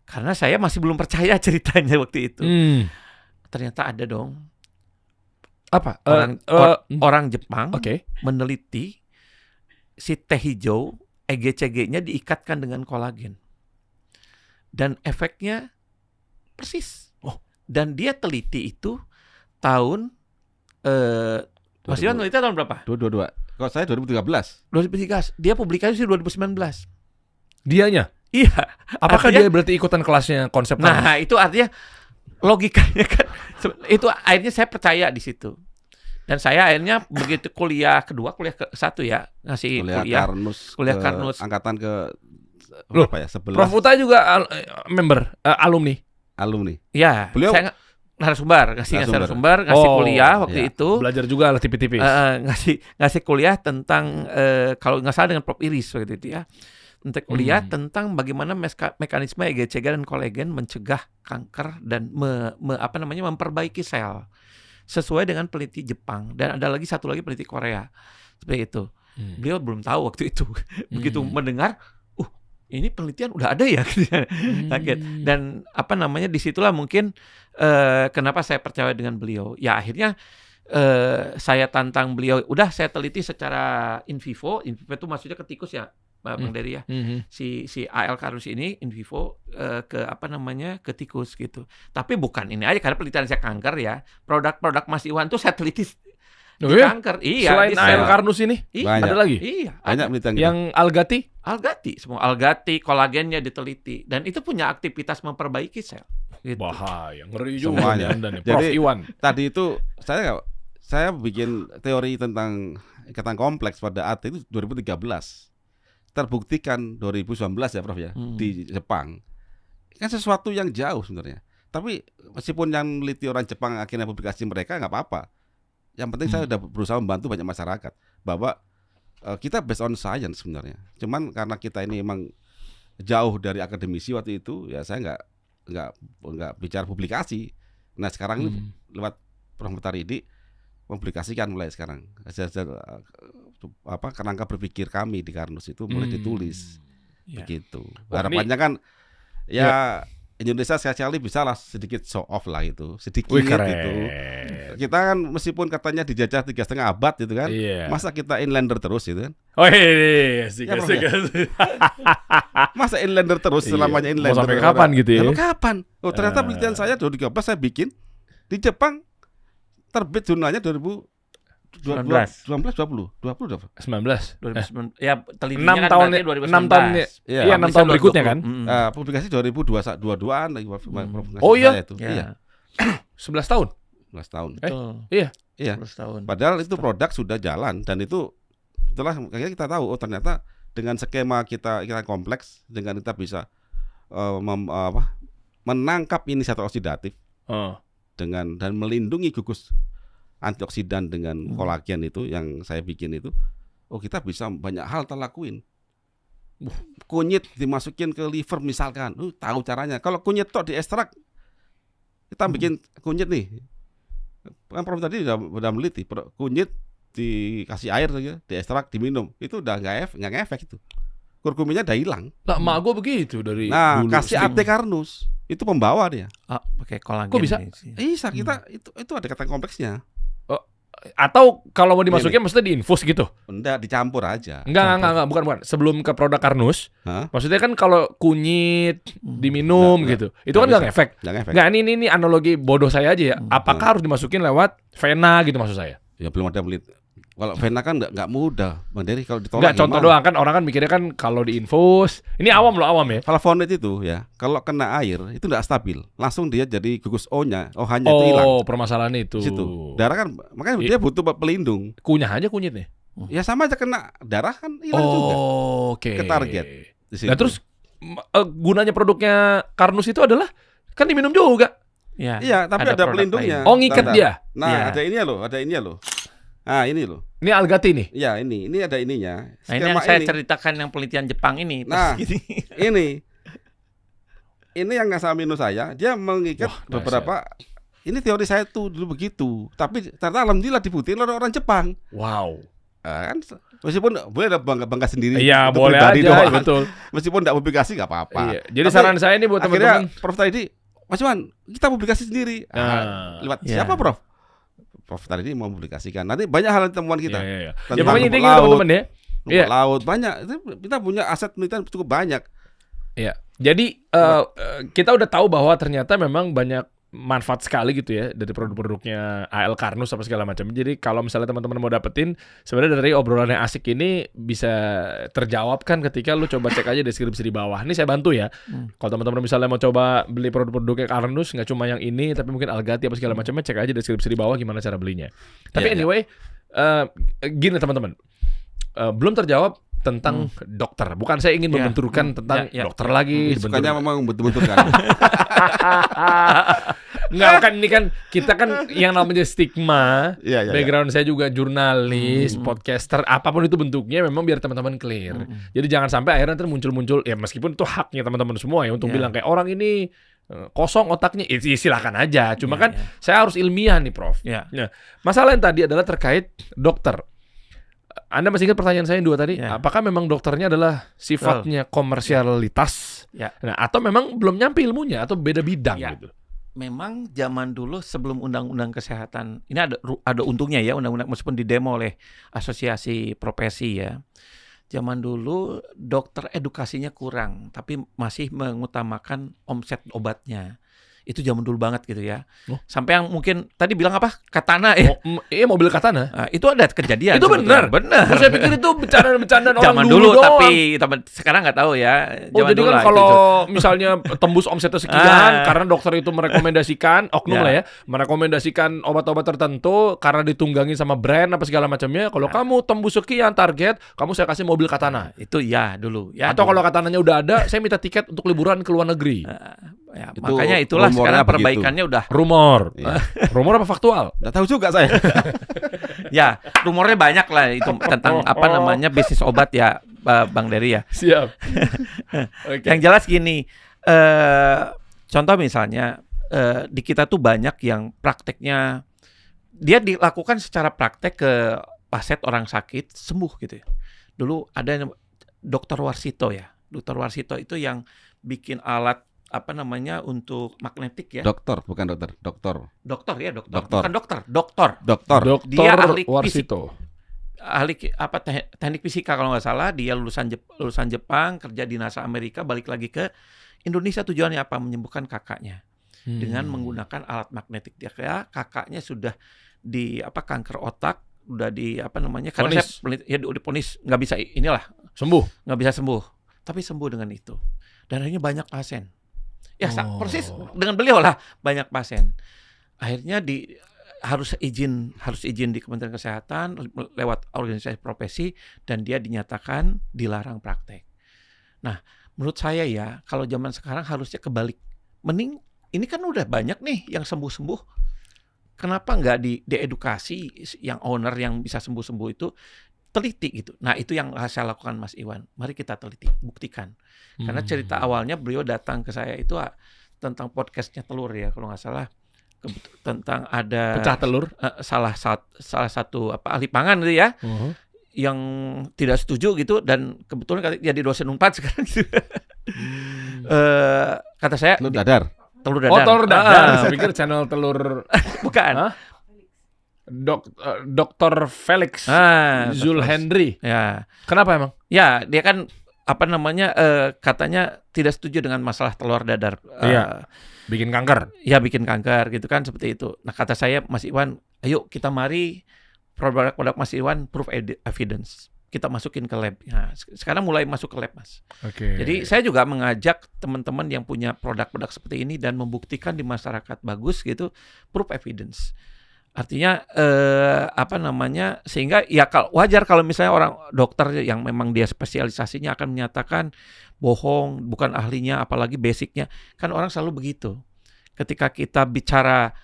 Speaker 3: karena saya masih belum percaya ceritanya waktu itu. Ternyata ada dong.
Speaker 1: Apa?
Speaker 3: Orang Jepang meneliti si teh hijau EGCG-nya diikatkan dengan kolagen dan efeknya persis. Dan dia teliti itu tahun Mas Iwan teliti tahun berapa?
Speaker 2: 2022. Kalau saya 2013.
Speaker 3: 2013. Dia publikasi 2019.
Speaker 1: Dianya?
Speaker 3: Iya.
Speaker 1: Apakah dia berarti ikutan kelasnya konsep?
Speaker 3: Nah, itu artinya logikanya kan itu akhirnya saya percaya di situ. Dan saya akhirnya begitu kuliah ke-1 ya, ngasih kuliah Karnus
Speaker 2: angkatan ke
Speaker 1: berapa ya? 11. Prof Uta juga member alumni.
Speaker 3: Iya.
Speaker 2: Beliau
Speaker 3: narasumber, ngasih kuliah waktu itu.
Speaker 1: Belajar juga lah tipis-tipis.
Speaker 3: Ngasih kuliah tentang kalau nggak salah dengan Prof Iris waktu itu ya. Untuk kuliah tentang bagaimana mekanisme EGCG dan kolagen mencegah kanker dan memperbaiki sel sesuai dengan peneliti Jepang dan ada lagi satu lagi peneliti Korea seperti itu. Beliau belum tahu waktu itu. Begitu mendengar, ini penelitian udah ada ya, kaget. Dan disitulah mungkin kenapa saya percaya dengan beliau. Ya akhirnya saya tantang beliau. Udah saya teliti secara in vivo itu maksudnya ke tikus ya. Bang Dery ya, si AL Karnus ini in vivo ke tikus gitu. Tapi bukan ini aja karena penelitian saya kanker ya. Produk-produk Mas Iwan tuh saya teliti di kanker. Iya.
Speaker 1: Selain AL Karnus ini, ada lagi.
Speaker 3: Iya.
Speaker 2: Banyak penelitian.
Speaker 1: Yang Algati,
Speaker 3: semua Algati, kolagennya diteliti dan itu punya aktivitas memperbaiki sel. Gitu.
Speaker 1: Bahaya, ngeri juga Anda nih, Prof Iwan.
Speaker 2: Tadi itu saya bikin teori tentang ikatan kompleks pada AT itu 2013. Terbuktikan 2019 ya Prof ya di Jepang. Kan sesuatu yang jauh sebenarnya. Tapi meskipun yang meneliti orang Jepang akhirnya publikasi mereka nggak apa-apa. Yang penting saya sudah berusaha membantu banyak masyarakat bahwa kita based on science sebenarnya. Cuman karena kita ini emang jauh dari akademisi waktu itu, ya saya nggak bicara publikasi. Nah sekarang ini lewat Prof Mutaridi mempublikasikan mulai sekarang. Kerangka berpikir kami di Karnus itu mulai ditulis begitu. Harapannya kan Indonesia sekali bisa lah sedikit show off lah itu, sedikit gitu. Kita kan meskipun katanya dijajah 3,5 abad gitu kan, masa kita inlander terus gitu kan? Masa inlander terus selamanya inlander?
Speaker 1: Sampai kapan gitu ya?
Speaker 2: Kapan? Ternyata penelitian saya 2013 saya bikin di Jepang terbit jurnalnya 2017 19 20
Speaker 1: 19.
Speaker 3: 2009. Ya,
Speaker 1: 6
Speaker 3: telitinya
Speaker 1: tahun
Speaker 3: kan berarti
Speaker 1: 6 tahun
Speaker 3: 2019.
Speaker 1: iya 6 tahun berikutnya kan.
Speaker 2: publikasi 2022-an
Speaker 1: Oh iya?
Speaker 2: itu.
Speaker 3: Ya.
Speaker 2: Iya,
Speaker 1: 11 tahun.
Speaker 2: 11 tahun.
Speaker 3: Betul.
Speaker 1: Iya.
Speaker 2: Iya.
Speaker 3: 11 tahun.
Speaker 2: Padahal itu produk sudah jalan dan itu setelah akhirnya kita tahu ternyata dengan skema kita kompleks, dengan kita bisa menangkap inisiator oksidatif dengan dan melindungi gugus antioksidan dengan kolagen itu yang saya bikin itu, kita bisa banyak hal kita lakuin. Kunyit dimasukin ke liver misalkan, tahu caranya. Kalau kunyit tok diekstrak, kita bikin kunyit nih. Kan Prof tadi udah meliti, kunyit dikasih air saja, diekstrak, diminum, itu udah nggak efek itu. Kurkuminnya udah hilang.
Speaker 1: Nah, mak gue begitu dari
Speaker 2: dulu. Kasih
Speaker 1: sering.
Speaker 2: AT Carnus, itu pembawa dia.
Speaker 3: Pakai kolagen.
Speaker 1: Kok bisa?
Speaker 2: Bisa kita itu ada kata kompleksnya.
Speaker 1: Atau kalau mau dimasukin maksudnya diinfus gitu?
Speaker 2: Enggak, dicampur aja.
Speaker 1: Enggak, bukan. Sebelum ke produk Carnus, maksudnya kan kalau kunyit diminum gitu, itu kan nggak ngefek. Nggak, ini analogi bodoh saya aja ya. Apakah harus dimasukin lewat vena gitu maksud saya?
Speaker 2: Ya belum ada penelitian. Kalau vena kan nggak mudah, Bang Dery, kalau ditolak.
Speaker 1: Nggak, contoh doang kan orang kan mikirnya kan kalau diinfus, ini awam ya.
Speaker 2: Flavonoid itu ya, kalau kena air itu nggak stabil, langsung dia jadi gugus OH-nya itu hilang.
Speaker 1: Oh, permasalahan itu.
Speaker 2: Situ. Darah kan, makanya dia butuh pelindung.
Speaker 1: Kunyah aja kunyitnya.
Speaker 2: Ya sama aja kena darah kan hilang juga.
Speaker 1: Oke.
Speaker 2: Ke target.
Speaker 1: Nah terus gunanya produknya Carnus itu adalah kan diminum juga.
Speaker 2: Iya, tapi ada pelindungnya.
Speaker 1: Oh, ngikat dia.
Speaker 2: Nah, ada ininya loh. Ah, ini loh.
Speaker 1: Ini Algati nih.
Speaker 2: Ya, ini ada ininya.
Speaker 3: Nah, ini yang saya ceritakan yang penelitian Jepang ini.
Speaker 2: Nah, ini yang ngasih saya, dia mengikat beberapa. Ini teori saya tuh dulu begitu. Tapi ternyata alhamdulillah dibuktiin oleh orang Jepang.
Speaker 1: Wow.
Speaker 2: Kan meskipun boleh ada bangga sendiri.
Speaker 1: Iya, boleh aja, betul.
Speaker 2: Meskipun enggak publikasi enggak apa-apa.
Speaker 1: Iya. Jadi tapi saran saya ini buat teman-teman.
Speaker 2: Prof tadi, Mas Iwan, kita publikasi sendiri. Lewat siapa, Prof? Prof tadi ini mau publikasikan. Nanti banyak hal temuan kita.
Speaker 1: Ya pokoknya intinya teman-teman ya.
Speaker 2: Rumput laut banyak. Kita punya aset penelitian cukup banyak.
Speaker 1: Iya. Jadi kita udah tahu bahwa ternyata memang banyak manfaat sekali gitu ya dari produk-produknya AL Carnus apa segala macam. Jadi kalau misalnya teman-teman mau dapetin, sebenarnya dari obrolan yang asik ini bisa terjawab kan ketika lu coba cek aja deskripsi di bawah. Ini saya bantu ya. Kalau teman-teman misalnya mau coba beli produk-produknya Carnus, nggak cuma yang ini, tapi mungkin Algati apa segala macamnya, cek aja deskripsi di bawah gimana cara belinya. Tapi anyway, gini teman-teman, belum terjawab tentang dokter. Bukan saya ingin membenturkan tentang dokter lagi.
Speaker 2: Sukanya memang bentur-benturkan.
Speaker 1: Enggak, kan ini kan kita kan yang namanya stigma. Background saya juga jurnalis, podcaster, apapun itu bentuknya memang biar teman-teman clear. Jadi jangan sampai akhirnya nanti muncul-muncul ya meskipun itu haknya teman-teman semua ya untuk bilang kayak orang ini kosong otaknya, silakan aja. Cuma kan saya harus ilmiah nih, Prof. Nah, masalah yang tadi adalah terkait dokter. Anda masih ingat pertanyaan saya yang dua tadi? Apakah memang dokternya adalah sifatnya komersialitas? Nah, atau memang belum nyampe ilmunya atau beda bidang gitu?
Speaker 3: Memang zaman dulu sebelum undang-undang kesehatan ini ada untungnya ya undang-undang meskipun didemo oleh asosiasi profesi ya. Zaman dulu dokter edukasinya kurang tapi masih mengutamakan omset obatnya. Itu zaman dulu banget gitu ya. Sampai yang mungkin tadi bilang apa? Katana ya.
Speaker 1: Iya, mobil Katana.
Speaker 3: Nah, itu ada kejadian.
Speaker 1: Itu benar. Saya pikir itu bercandaan orang
Speaker 3: zaman dulu tapi sekarang nggak tahu ya.
Speaker 1: Jadi kan kalau misalnya tembus omsetnya sekian karena dokter itu merekomendasikan oknum lah ya, merekomendasikan obat-obat tertentu karena ditunggangi sama brand apa segala macamnya. Kalau kamu tembus sekian target, kamu saya kasih mobil Katana.
Speaker 3: Itu dulu.
Speaker 1: Atau kalau Katananya udah ada, saya minta tiket untuk liburan ke luar negeri.
Speaker 3: Makanya itulah sekarang perbaikannya udah
Speaker 1: rumor. Rumor apa faktual?
Speaker 2: Nggak tahu juga saya.
Speaker 3: Ya, rumornya banyak lah itu tentang apa namanya bisnis obat ya, Bang Dery ya.
Speaker 1: Siap.
Speaker 3: Yang jelas gini, contoh misalnya di kita tuh banyak yang prakteknya dia dilakukan secara praktek ke pasien orang sakit sembuh gitu ya. Dulu ada Dr. Warsito ya. Dr. Warsito itu yang bikin alat apa namanya untuk magnetik ya.
Speaker 2: Dokter, bukan dokter. Dokter.
Speaker 3: Bukan dokter.
Speaker 1: Dia ahli Warsito.
Speaker 3: Ahli apa teknik fisika kalau nggak salah. Dia lulusan Jepang, kerja di NASA Amerika, balik lagi ke Indonesia tujuannya apa? Menyembuhkan kakaknya dengan menggunakan alat magnetik. Dia kakaknya sudah di kanker otak, karena saya diponis nggak bisa nggak bisa sembuh, tapi sembuh dengan itu. Dan akhirnya banyak pasien. Ya persis dengan beliau lah banyak pasien. Akhirnya harus izin di Kementerian Kesehatan lewat organisasi profesi dan dia dinyatakan dilarang praktek. Nah, menurut saya ya kalau zaman sekarang harusnya kebalik. Mending ini kan udah banyak nih yang sembuh-sembuh. Kenapa nggak diedukasi yang owner yang bisa sembuh-sembuh itu teliti gitu. Nah itu yang saya lakukan Mas Iwan. Mari kita teliti, buktikan. Karena cerita awalnya beliau datang ke saya itu tentang podcastnya telur ya kalau nggak salah. Tentang ada
Speaker 1: pecah telur.
Speaker 3: Salah satu ahli pangan gitu ya. Yang tidak setuju gitu dan kebetulan jadi dosen Unpad sekarang gitu. Kata saya
Speaker 2: telur dadar.
Speaker 1: Oh, telur dadar. Saya pikir channel telur.
Speaker 3: Bukan.
Speaker 1: Dr. Felix Zulhendri.
Speaker 3: Ya.
Speaker 1: Kenapa emang?
Speaker 3: Ya, dia kan katanya tidak setuju dengan masalah telur dadar.
Speaker 1: Iya. Bikin kanker.
Speaker 3: Ya, bikin kanker gitu kan seperti itu. Nah, kata saya Mas Iwan, ayo kita mari produk Mas Iwan proof evidence. Kita masukin ke lab. Nah, sekarang mulai masuk ke lab, Mas.
Speaker 1: Oke.
Speaker 3: Jadi saya juga mengajak teman-teman yang punya produk-produk seperti ini dan membuktikan di masyarakat bagus gitu, proof evidence. Artinya sehingga ya wajar kalau misalnya orang dokter yang memang dia spesialisasinya akan menyatakan bohong, bukan ahlinya, apalagi basicnya. Kan orang selalu begitu. Ketika kita bicara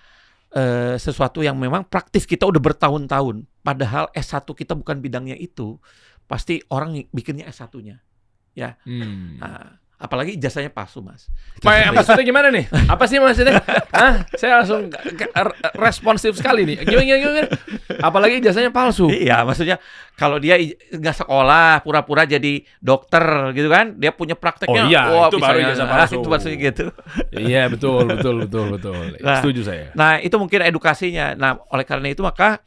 Speaker 3: sesuatu yang memang praktis kita udah bertahun-tahun, padahal S1 kita bukan bidangnya itu, pasti orang bikinnya S1-nya. Ya. Nah, apalagi ijazahnya palsu, Mas.
Speaker 1: Maksudnya gimana nih? Apa sih maksudnya? Saya langsung responsif sekali nih. Gimana? Apalagi ijazahnya palsu.
Speaker 3: Iya, maksudnya kalau dia nggak sekolah, pura-pura jadi dokter gitu kan, dia punya prakteknya.
Speaker 1: Oh iya, itu baru ijazah palsu.
Speaker 3: Itu maksudnya gitu.
Speaker 1: Iya, betul.
Speaker 3: Nah,
Speaker 1: setuju saya.
Speaker 3: Nah, itu mungkin edukasinya. Nah, oleh karena itu maka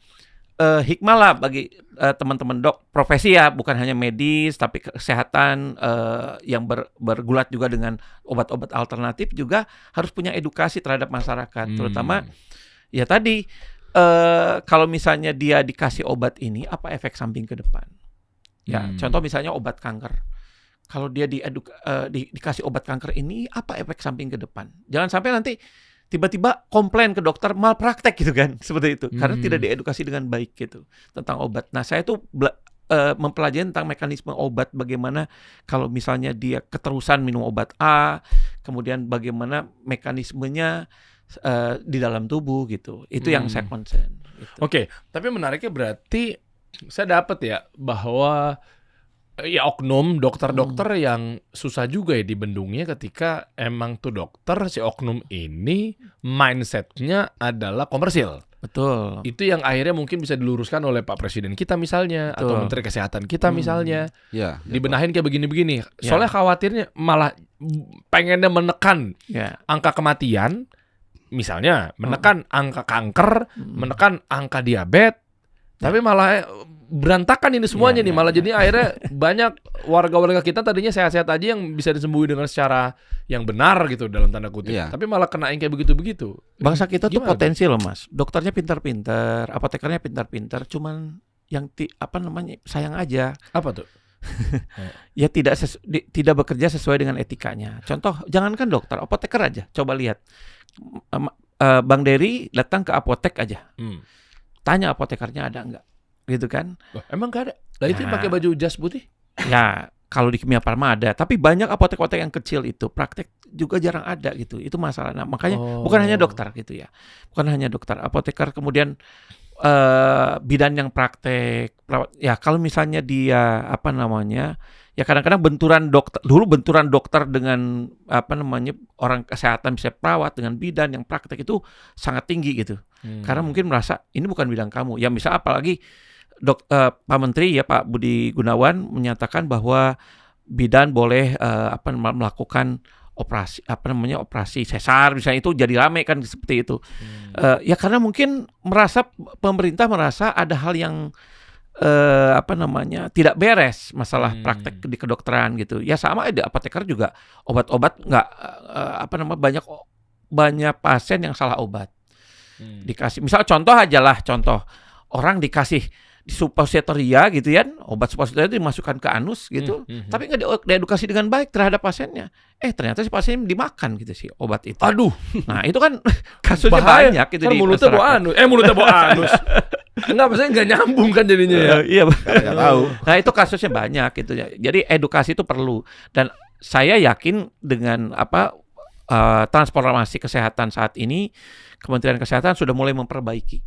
Speaker 3: hikmah lah bagi teman-teman profesi ya, bukan hanya medis tapi kesehatan yang bergulat juga dengan obat-obat alternatif juga harus punya edukasi terhadap masyarakat, terutama ya tadi kalau misalnya dia dikasih obat ini apa efek samping ke depan. Ya, contoh misalnya obat kanker. Kalau dia dikasih obat kanker ini apa efek samping ke depan? Jangan sampai nanti tiba-tiba komplain ke dokter malpraktek gitu kan, seperti itu. Karena tidak diedukasi dengan baik gitu tentang obat. Nah, saya tuh mempelajari tentang mekanisme obat, bagaimana kalau misalnya dia keterusan minum obat A, kemudian bagaimana mekanismenya di dalam tubuh gitu. Itu yang saya concern. Gitu.
Speaker 1: Oke, tapi menariknya berarti saya dapat ya bahwa ya oknum dokter-dokter yang susah juga ya dibendungnya ketika emang tuh dokter si oknum ini mindsetnya adalah komersil.
Speaker 3: Betul.
Speaker 1: Itu yang akhirnya mungkin bisa diluruskan oleh Pak Presiden kita misalnya, betul, atau Menteri Kesehatan kita misalnya.
Speaker 2: Ya,
Speaker 1: dibenahin kayak begini-begini. Soalnya khawatirnya malah pengennya menekan angka kematian, misalnya menekan angka kanker, menekan angka diabetes, tapi malah berantakan ini semuanya nih, malah jadi akhirnya banyak warga-warga kita tadinya sehat-sehat aja yang bisa disembuhi dengan secara yang benar gitu dalam tanda kutip, tapi malah kena yang kayak begitu-begitu.
Speaker 3: Bangsa kita tuh potensi loh, Mas. Dokternya pintar-pintar, apotekernya pintar-pintar, cuman yang sayang aja.
Speaker 1: Apa tuh?
Speaker 3: Ya tidak bekerja sesuai dengan etikanya. Contoh, jangankan dokter, apoteker aja. Coba lihat, Bang Dery datang ke apotek aja, tanya apotekernya ada nggak, gitu kan?
Speaker 1: Emang nggak ada? Lah itu pakai baju jas putih?
Speaker 3: Ya kalau di Kimia Farma ada, tapi banyak apotek-apotek yang kecil itu praktek juga jarang ada gitu. Itu masalah. Nah, makanya bukan hanya dokter gitu ya, bukan hanya dokter, apoteker, kemudian bidan yang praktek. Ya kalau misalnya dia ya kadang-kadang benturan dokter dengan orang kesehatan, bisa perawat dengan bidan yang praktek itu sangat tinggi gitu. Karena mungkin merasa ini bukan bidang kamu. Ya misal apalagi Pak Menteri ya, Pak Budi Gunawan menyatakan bahwa bidan boleh melakukan operasi sesar misalnya, itu jadi rame kan seperti itu. Ya karena mungkin pemerintah merasa ada hal yang tidak beres masalah praktek di kedokteran gitu. Ya sama ada apoteker juga, obat-obat banyak pasien yang salah obat. Dikasih misal contoh orang dikasih suppositoria gitu ya, obat suppositoria itu dimasukkan ke anus gitu, tapi nggak diedukasi dengan baik terhadap pasiennya. Ternyata si pasien dimakan gitu sih obat itu.
Speaker 1: Aduh,
Speaker 3: Nah itu kan kasusnya
Speaker 1: bahaya.
Speaker 3: banyak gitu
Speaker 1: Kan
Speaker 3: di
Speaker 1: mulutnya bawa
Speaker 3: masyarakat.
Speaker 1: anus. Mulutnya bawa anus. Enggak, maksudnya nggak nyambung kan jadinya ya.
Speaker 3: Iya.
Speaker 2: Nggak tahu.
Speaker 3: Nah itu kasusnya banyak gitu ya. Jadi edukasi itu perlu, dan saya yakin dengan transformasi kesehatan saat ini, Kementerian Kesehatan sudah mulai memperbaiki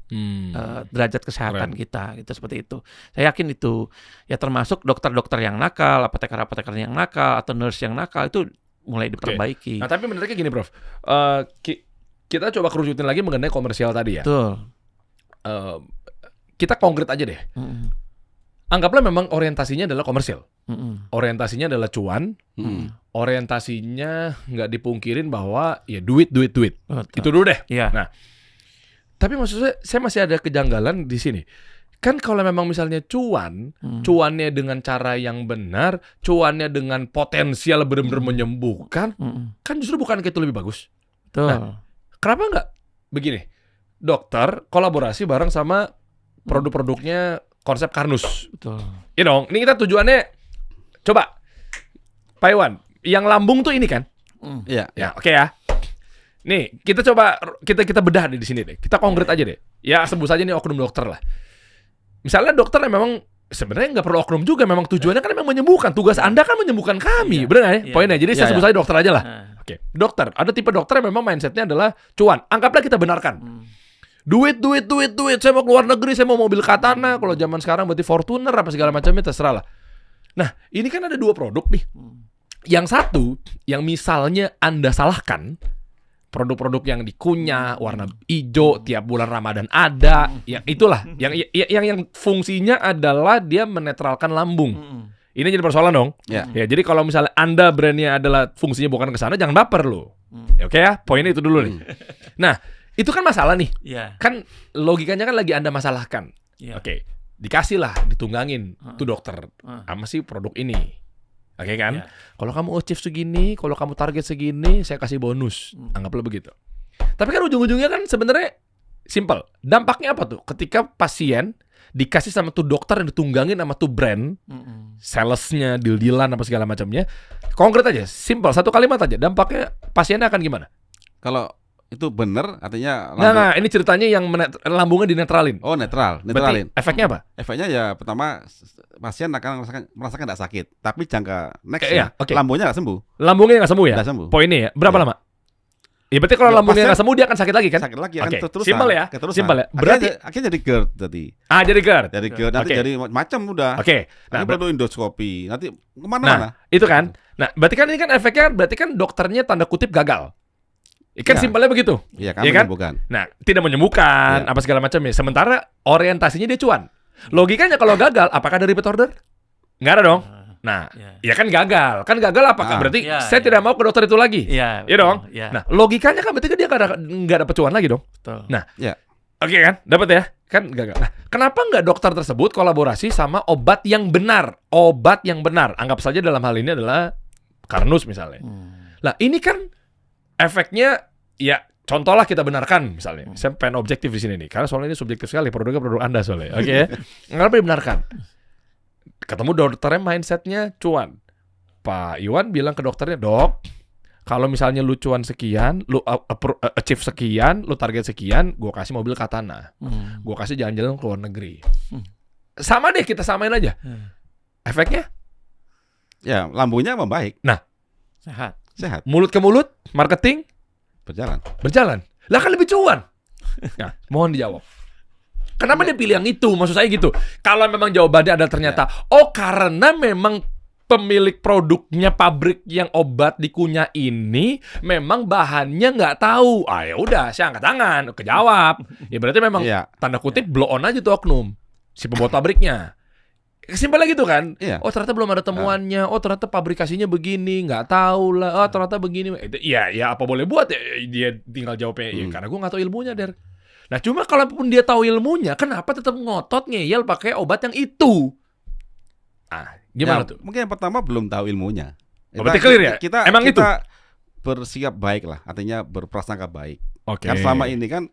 Speaker 3: derajat kesehatan kita, gitu seperti itu. Saya yakin itu ya, termasuk dokter-dokter yang nakal, apoteker-apoteker yang nakal, atau nurse yang nakal itu mulai diperbaiki.
Speaker 1: Nah tapi menariknya gini Prof, kita coba kerucutin lagi mengenai komersial tadi ya.
Speaker 3: Betul.
Speaker 1: Kita konkret aja deh. Anggaplah memang orientasinya adalah komersial. Orientasinya adalah cuan. Orientasinya nggak dipungkirin bahwa ya duit.
Speaker 3: Betul.
Speaker 1: Itu dulu deh.
Speaker 3: Iya.
Speaker 1: Nah, tapi maksud saya masih ada kejanggalan di sini. Kan kalau memang misalnya cuannya dengan cara yang benar, cuannya dengan potensial benar-benar menyembuhkan, kan justru bukan itu lebih bagus.
Speaker 3: Betul.
Speaker 1: Nah, kenapa nggak begini? Dokter kolaborasi bareng sama produk-produknya konsep Karnus.
Speaker 3: Betul.
Speaker 1: Iya dong. Ini kita tujuannya, coba Pak Iwan, yang lambung tuh ini kan?
Speaker 2: Iya.
Speaker 1: Ya, oke ya. Nih, kita coba kita bedah di sini deh. Kita konkret aja deh. Ya, sebut saja nih oknum dokter lah. Misalnya dokter yang memang sebenarnya nggak perlu oknum juga, memang tujuannya kan memang menyembuhkan. Tugas Anda kan menyembuhkan kami, benar nggak ya?
Speaker 3: Iya.
Speaker 1: Poinnya. Jadi saya sebut saja dokter aja lah.
Speaker 3: Oke.
Speaker 1: Dokter, ada tipe dokter yang memang mindsetnya adalah cuan. Anggaplah kita benarkan. Duit. Saya mau keluar negeri, saya mau mobil Katana. Kalau zaman sekarang berarti Fortuner apa segala macamnya, terserah lah. Nah, ini kan ada dua produk nih. Yang satu, yang misalnya Anda salahkan, produk-produk yang dikunyah, warna hijau, tiap bulan Ramadan ada, yang itulah, yang fungsinya adalah dia menetralkan lambung. Ini jadi persoalan dong.
Speaker 2: Ya.
Speaker 1: Ya, jadi kalau misalnya Anda brandnya adalah fungsinya bukan ke sana, jangan baper lo. Oke ya, poinnya itu dulu nih. Nah, itu kan masalah nih.
Speaker 3: Iya.
Speaker 1: Kan logikanya kan lagi Anda masalahkan.
Speaker 3: Iya.
Speaker 1: Oke, dikasih lah, ditunggangin tuh dokter sama si produk ini. Oke kan? Kalau kamu achieve segini, kalau kamu target segini, saya kasih bonus. Anggaplah begitu. Tapi kan ujung-ujungnya kan sebenarnya simple. Dampaknya apa tuh? Ketika pasien dikasih sama tuh dokter yang ditunggangin sama tuh brand, salesnya, deal-dealan apa segala macamnya. Konkret aja, simple, satu kalimat aja. Dampaknya pasiennya akan gimana?
Speaker 2: Kalau itu benar, artinya
Speaker 1: Nah, ini ceritanya yang lambungnya dinetralin.
Speaker 2: Oh, netralin.
Speaker 1: Berarti efeknya apa?
Speaker 2: Efeknya ya pertama pasien akan merasakan tidak sakit, tapi jangka next lambungnya nggak sembuh.
Speaker 1: Lambungnya nggak sembuh ya?
Speaker 2: Nggak sembuh.
Speaker 1: Poinnya ya, berapa lama? Ya berarti kalau lambungnya nggak sembuh dia akan sakit lagi kan?
Speaker 2: Sakit lagi
Speaker 1: Oke,
Speaker 2: terus.
Speaker 1: simpel ya. Simpel ya. Berarti
Speaker 2: akhirnya jadi GERD tadi.
Speaker 1: jadi GERD.
Speaker 2: Jadi GERD nanti jadi macam udah.
Speaker 1: Oke.
Speaker 2: Nah, perlu endoskopi. Nanti kemana-mana.
Speaker 1: Nah, itu kan. Nah, berarti kan ini kan efeknya berarti kan dokternya tanda kutip gagal. Ikan simpelnya begitu.
Speaker 2: Iya kan,
Speaker 1: menyembuhkan. Nah, tidak menyembuhkan apa segala macamnya. Sementara orientasinya dia cuan. Logikanya kalau gagal, apakah ada repeat order? Nggak ada dong. Nah, ya kan gagal. Kan gagal apakah berarti saya tidak mau ke dokter itu lagi? Iya dong. Nah, logikanya kan berarti dia nggak dapat cuan lagi dong.
Speaker 3: Betul.
Speaker 1: Nah, oke kan, dapat ya? Kan gagal. Nah, kenapa nggak dokter tersebut kolaborasi sama obat yang benar? Obat yang benar. Anggap saja dalam hal ini adalah Karnus misalnya. Nah, ini kan efeknya ya contohlah kita benarkan misalnya. Saya pengen objektif di sini nih karena soalnya ini subjektif sekali, produknya produk Anda soalnya. Oke ya. Kenapa dibenarkan? Ketemu dokternya mindsetnya cuan. Pak Iwan bilang ke dokternya, "Dok, kalau misalnya lu cuan sekian, lu achieve sekian, lu target sekian, gua kasih mobil Katana. Gua kasih jalan-jalan ke luar negeri." Sama deh, kita samain aja. Efeknya?
Speaker 2: Ya, lambungnya membaik.
Speaker 1: Nah,
Speaker 3: sehat.
Speaker 1: Mulut ke mulut, marketing berjalan. Lah kan lebih cuan. Nah, mohon dijawab. Kenapa dia pilih yang itu? Maksud saya gitu. Kalau memang jawabannya ada ternyata, karena memang pemilik produknya, pabrik yang obat dikunyah ini memang bahannya nggak tahu. Ya udah, saya angkat tangan, kejawab. Ya berarti memang tanda kutip blow on aja tuh oknum si pembuat pabriknya. Simpel gitu kan? Oh ternyata belum ada temuannya. Oh ternyata pabrikasinya begini, nggak tahu lah. Oh ternyata begini. Ya apa boleh buat ya? Dia tinggal jawabnya. Ya, karena gue nggak tahu ilmunya, Der. Nah cuma kalaupun dia tahu ilmunya, kenapa tetap ngotot ngeyel pakai obat yang itu? Gimana tuh?
Speaker 2: Mungkin yang pertama belum tahu ilmunya.
Speaker 1: Berarti clear ya? Emang
Speaker 2: kita
Speaker 1: itu?
Speaker 2: Bersikap baik lah, artinya berprasangka baik.
Speaker 1: Oke.
Speaker 2: Kan selama ini kan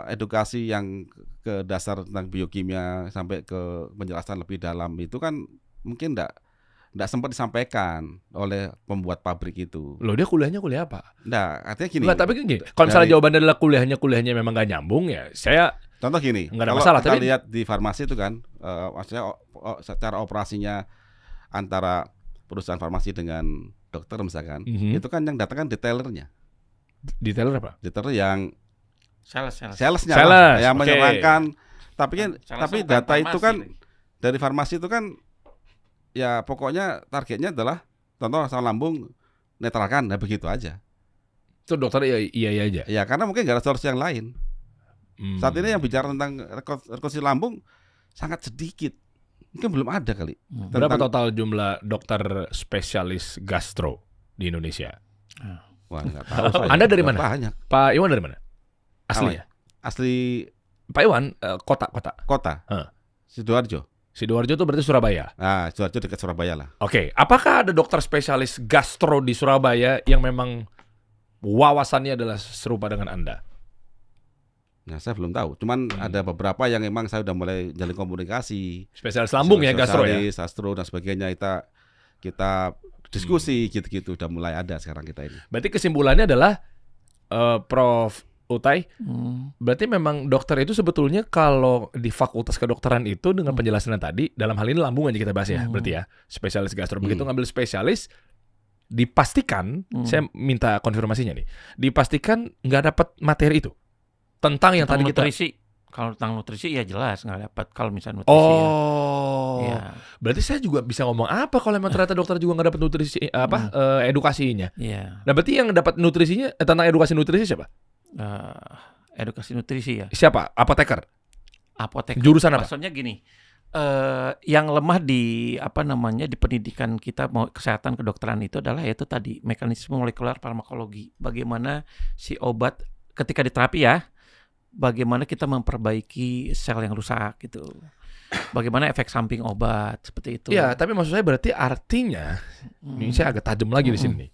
Speaker 2: edukasi yang ke dasar tentang biokimia sampai ke penjelasan lebih dalam itu kan mungkin enggak sempat disampaikan oleh pembuat pabrik itu.
Speaker 1: Loh, dia kuliahnya kuliah apa?
Speaker 2: Nah, artinya gini.
Speaker 1: Enggak, tapi gini, kalau misalnya jawabannya adalah kuliahnya memang nggak nyambung, ya saya
Speaker 2: Contoh gini,
Speaker 1: nggak ada
Speaker 2: kalau
Speaker 1: masalah.
Speaker 2: kita
Speaker 1: Tapi
Speaker 2: lihat di farmasi itu kan, maksudnya secara operasinya antara perusahaan farmasi dengan dokter misalkan, itu kan yang datang kan detailernya.
Speaker 1: detailer apa?
Speaker 2: Detailer yang
Speaker 3: Salesnya
Speaker 1: Sales,
Speaker 2: yang
Speaker 1: oke.
Speaker 2: menyerangkan. Tapi kan,
Speaker 3: Sales
Speaker 2: tapi
Speaker 3: bukan
Speaker 2: data
Speaker 3: farmasi
Speaker 2: itu kan
Speaker 3: lagi.
Speaker 2: dari farmasi itu kan, ya pokoknya targetnya adalah contoh asam lambung netralkan, nah begitu aja.
Speaker 1: Itu dokter iya aja.
Speaker 2: Ya karena mungkin nggak ada solusi yang lain. Saat ini yang bicara tentang rekonstruksi lambung sangat sedikit, mungkin belum ada kali.
Speaker 1: Berapa total jumlah dokter spesialis gastro di Indonesia?
Speaker 2: Wah, nggak tahu saya.
Speaker 1: Anda dari mana?
Speaker 2: Banyak.
Speaker 1: Pak Iwan dari mana? Aslinya?
Speaker 2: Asli
Speaker 1: Pak Iwan kota.
Speaker 2: kota. Sidoarjo.
Speaker 1: Sidoarjo itu berarti Surabaya.
Speaker 2: Nah, Sidoarjo dekat Surabaya lah.
Speaker 1: Oke, apakah ada dokter spesialis gastro di Surabaya yang memang wawasannya adalah serupa dengan Anda?
Speaker 2: Nah, saya belum tahu. Cuman ada beberapa yang memang saya udah mulai jalin komunikasi.
Speaker 1: Spesialis lambung ya, gastro ya?
Speaker 2: Spesialis, gastro dan sebagainya. Kita diskusi gitu-gitu. Udah mulai ada sekarang kita ini.
Speaker 1: Berarti kesimpulannya adalah Prof. Utai, berarti memang dokter itu sebetulnya kalau di fakultas kedokteran itu dengan penjelasan tadi, dalam hal ini lambung aja kita bahas ya, berarti ya, spesialis gastro. Begitu ngambil spesialis, dipastikan, saya minta konfirmasinya nih, dipastikan nggak dapat materi itu tentang yang tadi
Speaker 3: nutrisi. Kalau tentang nutrisi ya jelas nggak dapat. Kalau misalnya nutrisi ya.
Speaker 1: Berarti saya juga bisa ngomong apa kalau memang ternyata dokter juga nggak dapat nutrisi edukasinya.
Speaker 3: Iya.
Speaker 1: Nah, berarti yang dapat nutrisinya tentang edukasi nutrisi siapa?
Speaker 3: Edukasi nutrisi ya.
Speaker 1: Siapa? Apoteker. Jurusan apa?
Speaker 3: Maksudnya gini, yang lemah di di pendidikan kita mau kesehatan kedokteran itu adalah yaitu tadi mekanisme molekular farmakologi. Bagaimana si obat ketika diterapi ya, bagaimana kita memperbaiki sel yang rusak gitu. Bagaimana efek samping obat seperti itu.
Speaker 1: Ya, tapi maksud saya berarti artinya ini saya agak tajam lagi di sini.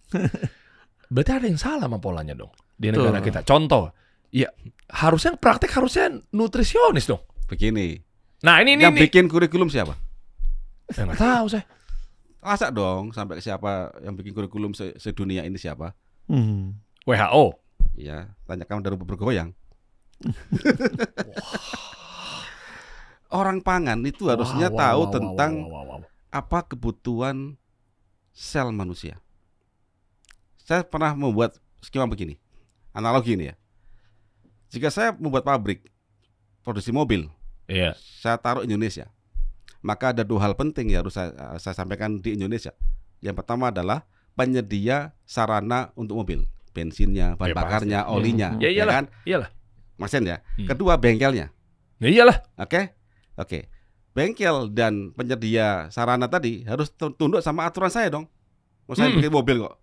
Speaker 1: Berarti ada yang salah sama polanya dong di negara kita. Contoh, ya harusnya nutrisionis dong.
Speaker 2: Begini.
Speaker 1: Nah ini
Speaker 2: bikin kurikulum siapa?
Speaker 1: Ya nggak tahu saya.
Speaker 2: Masa dong sampai ke siapa yang bikin kurikulum sedunia ini siapa?
Speaker 1: WHO.
Speaker 2: Ya, tanyakan dari bergoyang. Orang pangan itu harusnya tahu tentang apa kebutuhan sel manusia. Saya pernah membuat skema begini. Analogi ini ya. Jika saya membuat pabrik produksi mobil, saya taruh Indonesia. Maka ada dua hal penting yang harus saya sampaikan di Indonesia. Yang pertama adalah penyedia sarana untuk mobil, bensinnya, bahan bakarnya, olinya,
Speaker 1: ya
Speaker 2: kan?
Speaker 1: Iyalah.
Speaker 2: Maksudnya ya. Kedua bengkelnya.
Speaker 1: Ya iyalah.
Speaker 2: Oke. Bengkel dan penyedia sarana tadi harus tunduk sama aturan saya dong. Mau saya bikin mobil kok.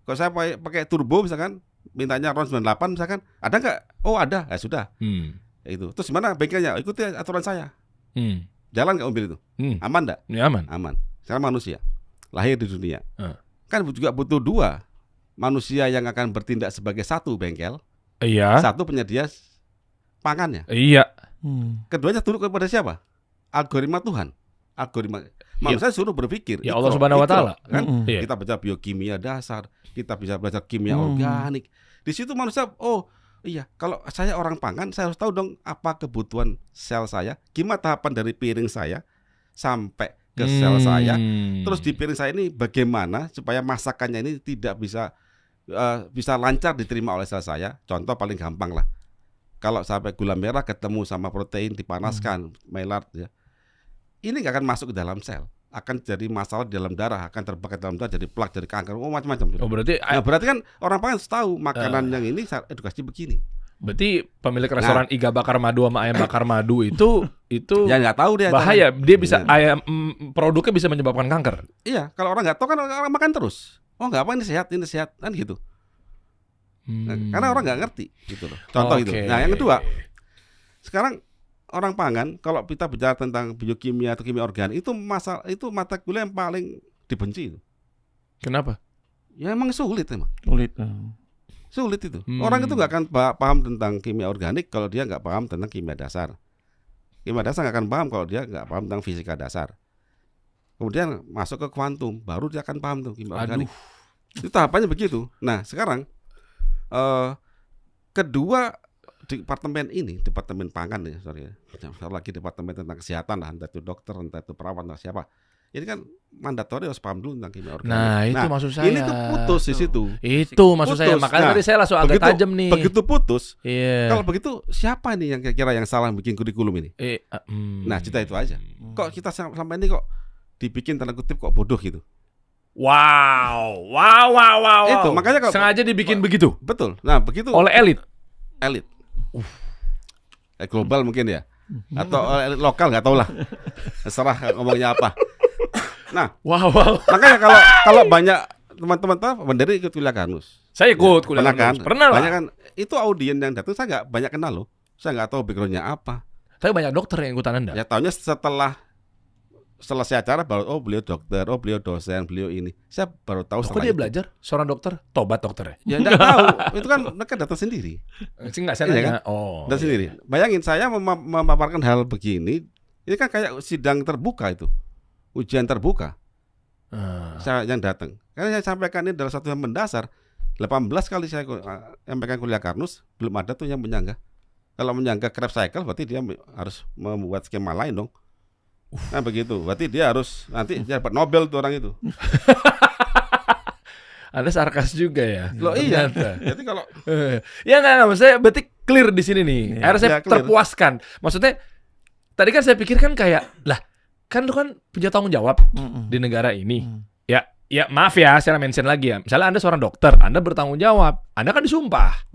Speaker 2: Kalau saya pakai turbo misalkan, mintanya RON 98 misalkan, ada nggak? Oh ada, ya sudah. Itu. Terus gimana bengkelnya? Ikuti aturan saya. Jalan nggak mobil itu? Aman nggak?
Speaker 1: Ya, aman.
Speaker 2: Aman. Sekarang manusia lahir di dunia, kan juga butuh dua manusia yang akan bertindak sebagai satu bengkel, satu penyedia pangannya.
Speaker 1: Iya.
Speaker 2: Keduanya tunduk kepada siapa? Algoritma Tuhan. Manusia suruh berpikir.
Speaker 1: Ya Allah Subhanahu wa Ta'ala.
Speaker 2: Kan? Kita baca biokimia dasar, kita bisa belajar kimia organik. Di situ manusia, oh iya, kalau saya orang pangan, saya harus tahu dong apa kebutuhan sel saya, gimana tahapan dari piring saya sampai ke sel saya. Terus di piring saya ini bagaimana supaya masakannya ini tidak bisa lancar diterima oleh sel saya. Contoh paling gampang lah. Kalau sampai gula merah ketemu sama protein dipanaskan, Maillard ya. Ini nggak akan masuk ke dalam sel, akan jadi masalah di dalam darah, akan terbakar dalam darah, jadi plak, jadi kanker, macam-macam.
Speaker 1: Oh berarti
Speaker 2: kan orang pangan harus tahu makanan yang ini edukasi begini.
Speaker 1: Berarti pemilik restoran iga bakar madu sama ayam bakar madu itu
Speaker 2: ya nggak tahu dia
Speaker 1: bahaya, dia bisa produknya bisa menyebabkan kanker.
Speaker 2: Iya, kalau orang nggak tahu kan orang makan terus. Oh nggak apa ini sehat kan gitu. Karena orang nggak ngerti gitu loh. Contoh itu. Nah yang kedua, sekarang orang pangan kalau kita bicara tentang biokimia atau kimia organik itu mata kuliah yang paling dibenci itu.
Speaker 1: Kenapa?
Speaker 2: Ya emang sulit emang. Sulit itu. Orang itu nggak akan paham tentang kimia organik kalau dia nggak paham tentang kimia dasar. Kimia dasar nggak akan paham kalau dia nggak paham tentang fisika dasar. Kemudian masuk ke kuantum, baru dia akan paham tuh kimia organik. Itu tahapannya begitu. Nah sekarang kedua departemen ini, departemen pangan ya, lagi departemen tentang kesehatan lah, entah itu dokter, entah itu perawat, entah siapa. Ini kan mandatori harus paham dulu tentang kimia organik.
Speaker 1: Nah, itu maksud saya.
Speaker 2: Ini tuh putus di situ.
Speaker 1: Itu maksud saya. Makanya tadi saya langsung agak tajam nih.
Speaker 2: Begitu putus.
Speaker 1: Iya.
Speaker 2: Kalau begitu siapa nih yang kira-kira yang salah bikin kurikulum ini? Nah, cerita itu aja. Kok kita sampai ini kok dibikin tanda kutip kok bodoh gitu?
Speaker 1: Wow.
Speaker 2: Itu makanya kalau
Speaker 1: sengaja dibikin begitu.
Speaker 2: Betul. Nah, begitu
Speaker 1: Oleh elit.
Speaker 2: Global mungkin ya. Atau elit lokal nggak tahu lah. Terserah ngomongnya apa. Nah, makanya kalau banyak teman-teman dari ikut kuliah Karnus.
Speaker 1: Saya ikut kuliah
Speaker 2: Karnus.
Speaker 1: Pernah lah.
Speaker 2: Banyak kan, itu audien yang datang saya nggak banyak kenal loh. Saya nggak tahu backgroundnya apa.
Speaker 1: Tapi banyak dokter yang ikutan Anda.
Speaker 2: Ya tahunya setelah selesai acara baru beliau dokter, beliau dosen, beliau ini. Saya baru tahu.
Speaker 1: Kok dia belajar seorang dokter? Tobat dokter
Speaker 2: ya? Nggak tahu. Itu kan mereka datang sendiri.
Speaker 1: Nggak saya nanya.
Speaker 2: Kan? Datang sendiri. Bayangin saya memaparkan hal begini. Ini kan kayak sidang terbuka itu. Ujian terbuka. Saya yang datang. Karena saya sampaikan ini adalah satu yang mendasar. 18 kali saya sampaikan kuliah Karnus, belum ada tuh yang menyanggah. Kalau menyanggah Krebs cycle berarti dia harus membuat skema lain dong. Nah begitu. Berarti dia harus nanti dia dapat Nobel tuh orang itu.
Speaker 1: Anda sarkas juga ya.
Speaker 2: Loh iya. Jadi kalau
Speaker 1: ya nggak maksudnya berarti clear di sini nih. Akhirnya saya terpuaskan. Maksudnya tadi kan saya pikirkan kayak lah kan lu kan punya tanggung jawab di negara ini. Ya maaf ya, saya mention lagi ya. Misalnya Anda seorang dokter, Anda bertanggung jawab. Anda kan disumpah.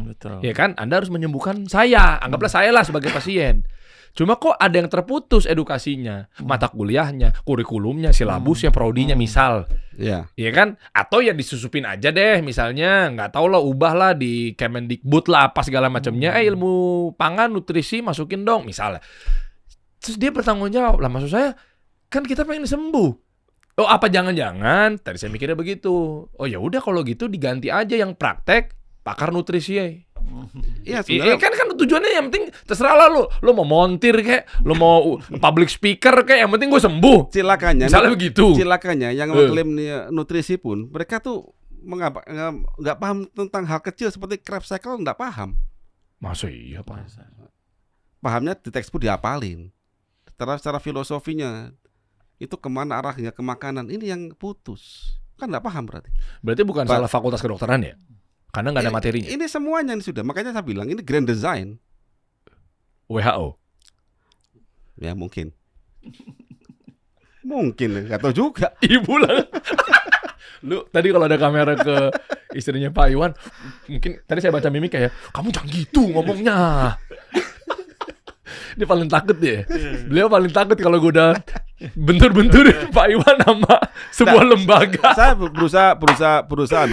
Speaker 3: Betul.
Speaker 1: Ya kan? Anda harus menyembuhkan saya. Anggaplah saya lah sebagai pasien. Cuma kok ada yang terputus edukasinya, mata kuliahnya, kurikulumnya, silabusnya, prodinya misal. Iya kan? Atau ya disusupin aja deh, misalnya nggak tahu lah, ubah lah di Kemendikbud lah apa segala macamnya. Ilmu pangan, nutrisi masukin dong misalnya. Terus dia bertanggung jawab lah, maksud saya kan kita pengen sembuh. Oh apa jangan-jangan? Tadi saya mikirnya begitu. Oh ya udah kalau gitu diganti aja yang praktek pakar nutrisi ya. Iya kan tujuannya yang penting terserah lah lu mau montir kayak, lu mau public speaker kayak, yang penting gue sembuh.
Speaker 2: Cilakannya.
Speaker 1: Misalnya begitu.
Speaker 2: Cilakannya yang mengklaim nutrisi pun mereka tuh nggak paham tentang hal kecil seperti Krebs cycle, nggak paham.
Speaker 1: Masa iya Pak?
Speaker 2: Pahamnya di textbook diapalin. Secara filosofinya itu kemana arahnya ke makanan ini yang putus kan nggak paham berarti.
Speaker 1: Berarti bukan salah fakultas kedokteran ya? Karena nggak ada materinya.
Speaker 2: Ini semuanya sudah, makanya saya bilang ini grand design.
Speaker 1: WHO.
Speaker 2: Ya mungkin nggak tahu juga.
Speaker 1: Ibu lah. Lu tadi kalau ada kamera ke istrinya Pak Iwan, mungkin tadi saya baca mimik kayak kamu jangan gitu ngomongnya. Dia paling takut ya. Beliau paling takut kalau gue udah bentur-bentur Pak Iwan sama sebuah lembaga.
Speaker 2: Saya berusaha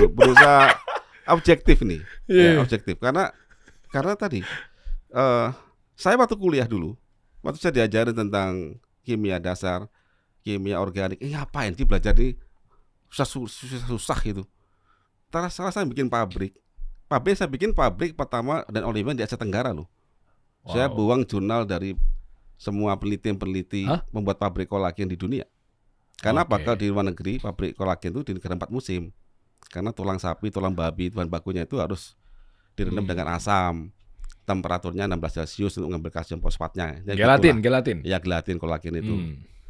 Speaker 2: objektif nih. Ya, objektif karena tadi saya waktu kuliah dulu, waktu saya diajarin tentang kimia dasar, kimia organik, ngapain sih belajar ini susah gitu. Terus saya bikin pabrik. Saya bikin pabrik pertama dan only one di Asia Tenggara loh. Wow. Saya buang jurnal dari semua peneliti membuat pabrik kolagen di dunia. Karena apakah di luar negeri pabrik kolagen itu di negara 4 musim. Karena tulang sapi, tulang babi, bahan bakunya itu harus direndam dengan asam. Temperaturnya 16 Celcius untuk mengambil kalsium fosfatnya.
Speaker 1: Gelatin.
Speaker 2: Ya gelatin kolagen itu.